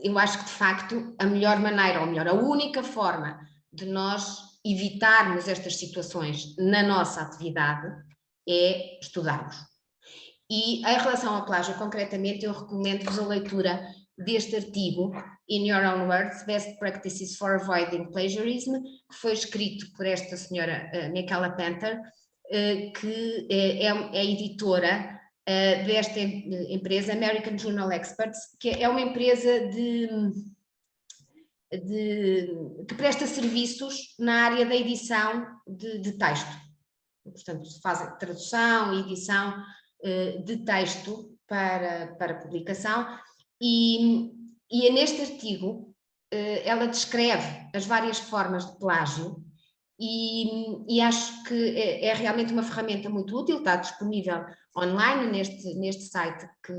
eu acho que de facto a melhor maneira, ou melhor, a única forma de nós evitarmos estas situações na nossa atividade é estudarmos. E em relação ao plágio, concretamente, eu recomendo-vos a leitura deste artigo, In Your Own Words, Best Practices for Avoiding Plagiarism, que foi escrito por esta senhora Michaela Panther, que é editora desta empresa, American Journal Experts, que é uma empresa que presta serviços na área da edição de texto. Portanto, fazem tradução e edição de texto para publicação, e é neste artigo ela descreve as várias formas de plágio, e acho que é realmente uma ferramenta muito útil, está disponível online neste site que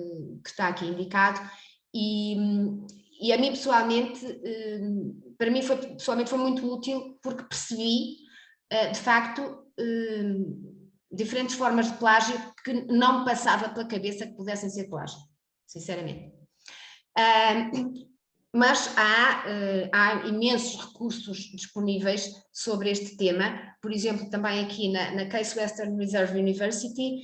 está aqui indicado, e a mim pessoalmente, para mim pessoalmente foi muito útil, porque percebi de facto diferentes formas de plágio que não me passava pela cabeça que pudessem ser plágio, sinceramente. Mas há imensos recursos disponíveis sobre este tema. Por exemplo, também aqui na Case Western Reserve University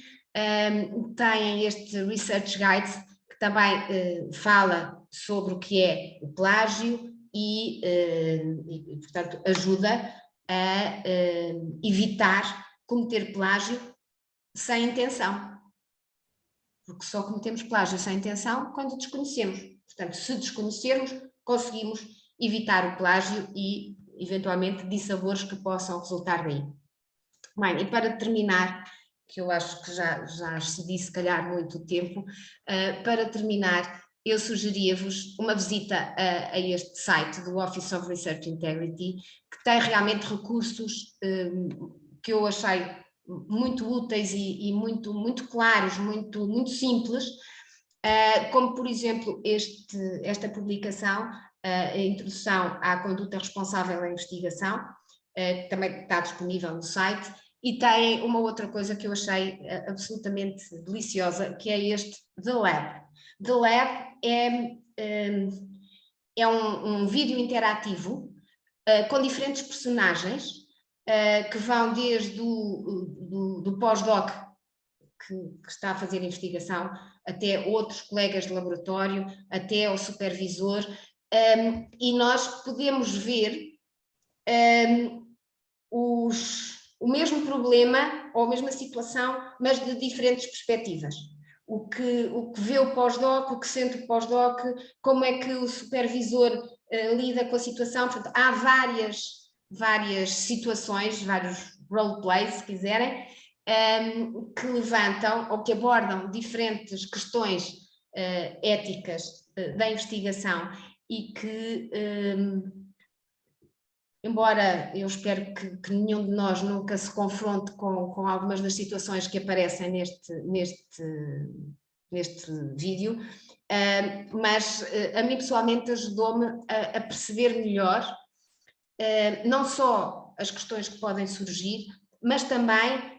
tem este Research Guide, que também fala sobre o que é o plágio e portanto, ajuda a evitar cometer plágio sem intenção, porque só cometemos plágio sem intenção quando desconhecemos. Portanto, se desconhecermos, conseguimos evitar o plágio e, eventualmente, dissabores que possam resultar daí. Bem, e para terminar, que eu acho que já excedi se calhar muito o tempo, para terminar, eu sugeria-vos uma visita a este site do Office of Research Integrity, que tem realmente recursos que eu achei muito úteis e muito claros, muito simples, como por exemplo esta publicação, a Introdução à Conduta Responsável da Investigação, que também está disponível no site, e tem uma outra coisa que eu achei absolutamente deliciosa, que é este The Lab. The Lab é um vídeo interativo com diferentes personagens que vão desde do pós-doc que está a fazer a investigação, até outros colegas de laboratório, até ao supervisor, e nós podemos ver o mesmo problema ou a mesma situação, mas de diferentes perspectivas. O que vê o pós-doc, o que sente o pós-doc, como é que o supervisor lida com a situação. Portanto, há várias situações, vários roleplays, se quiserem, que levantam ou que abordam diferentes questões éticas da investigação e que, embora eu espero que nenhum de nós nunca se confronte com algumas das situações que aparecem neste vídeo, mas a mim pessoalmente ajudou-me a perceber melhor não só as questões que podem surgir, mas também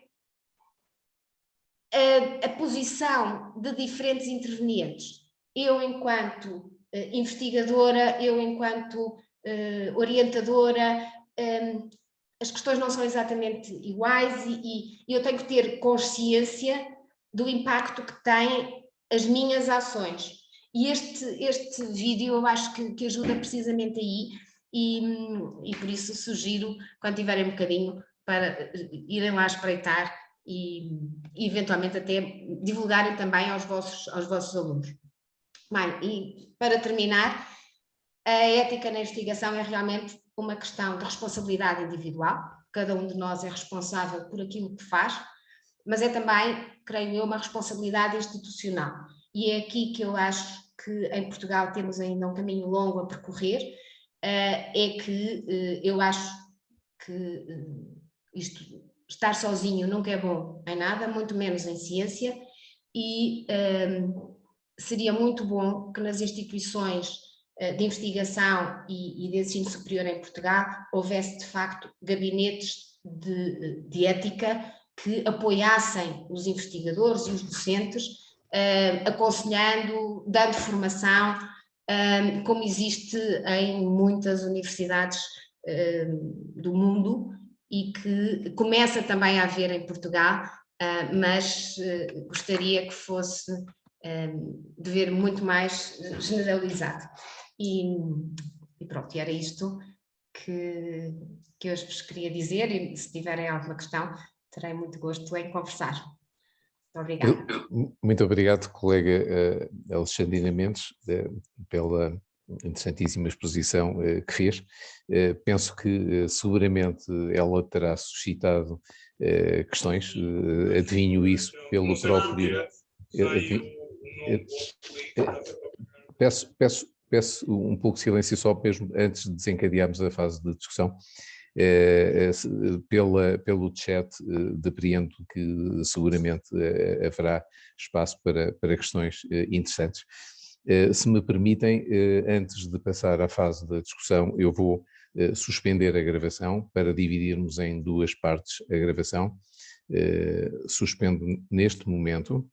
a posição de diferentes intervenientes. Eu, enquanto investigadora, eu, enquanto orientadora, as questões não são exatamente iguais e eu tenho que ter consciência do impacto que têm as minhas ações. E este vídeo eu acho que ajuda precisamente aí, e por isso sugiro, quando tiverem um bocadinho, para irem lá espreitar e eventualmente até divulgarem também aos vossos alunos. Bem, e para terminar, a ética na investigação é realmente uma questão de responsabilidade individual, cada um de nós é responsável por aquilo que faz, mas é também, creio eu, uma responsabilidade institucional, e é aqui que eu acho que em Portugal temos ainda um caminho longo a percorrer, é que eu acho que estar sozinho nunca é bom em nada, muito menos em ciência, e seria muito bom que nas instituições de investigação e de ensino superior em Portugal houvesse de facto gabinetes de ética que apoiassem os investigadores e os docentes aconselhando, dando formação, como existe em muitas universidades do mundo e que começa também a haver em Portugal, mas gostaria que fosse de ver muito mais generalizado. E pronto, e era isto que eu vos queria dizer, e se tiverem alguma questão, terei muito gosto em conversar. Muito obrigada. Muito obrigado, colega Alexandrina Mendes, pela interessantíssima exposição que fez. Penso que seguramente ela terá suscitado questões, adivinho isso pelo próprio... Peço um pouco de silêncio só mesmo antes de desencadearmos a fase de discussão. Pelo chat depreendo que seguramente haverá espaço para questões interessantes. Se me permitem, antes de passar à fase da discussão, eu vou suspender a gravação para dividirmos em duas partes a gravação. Suspendo neste momento.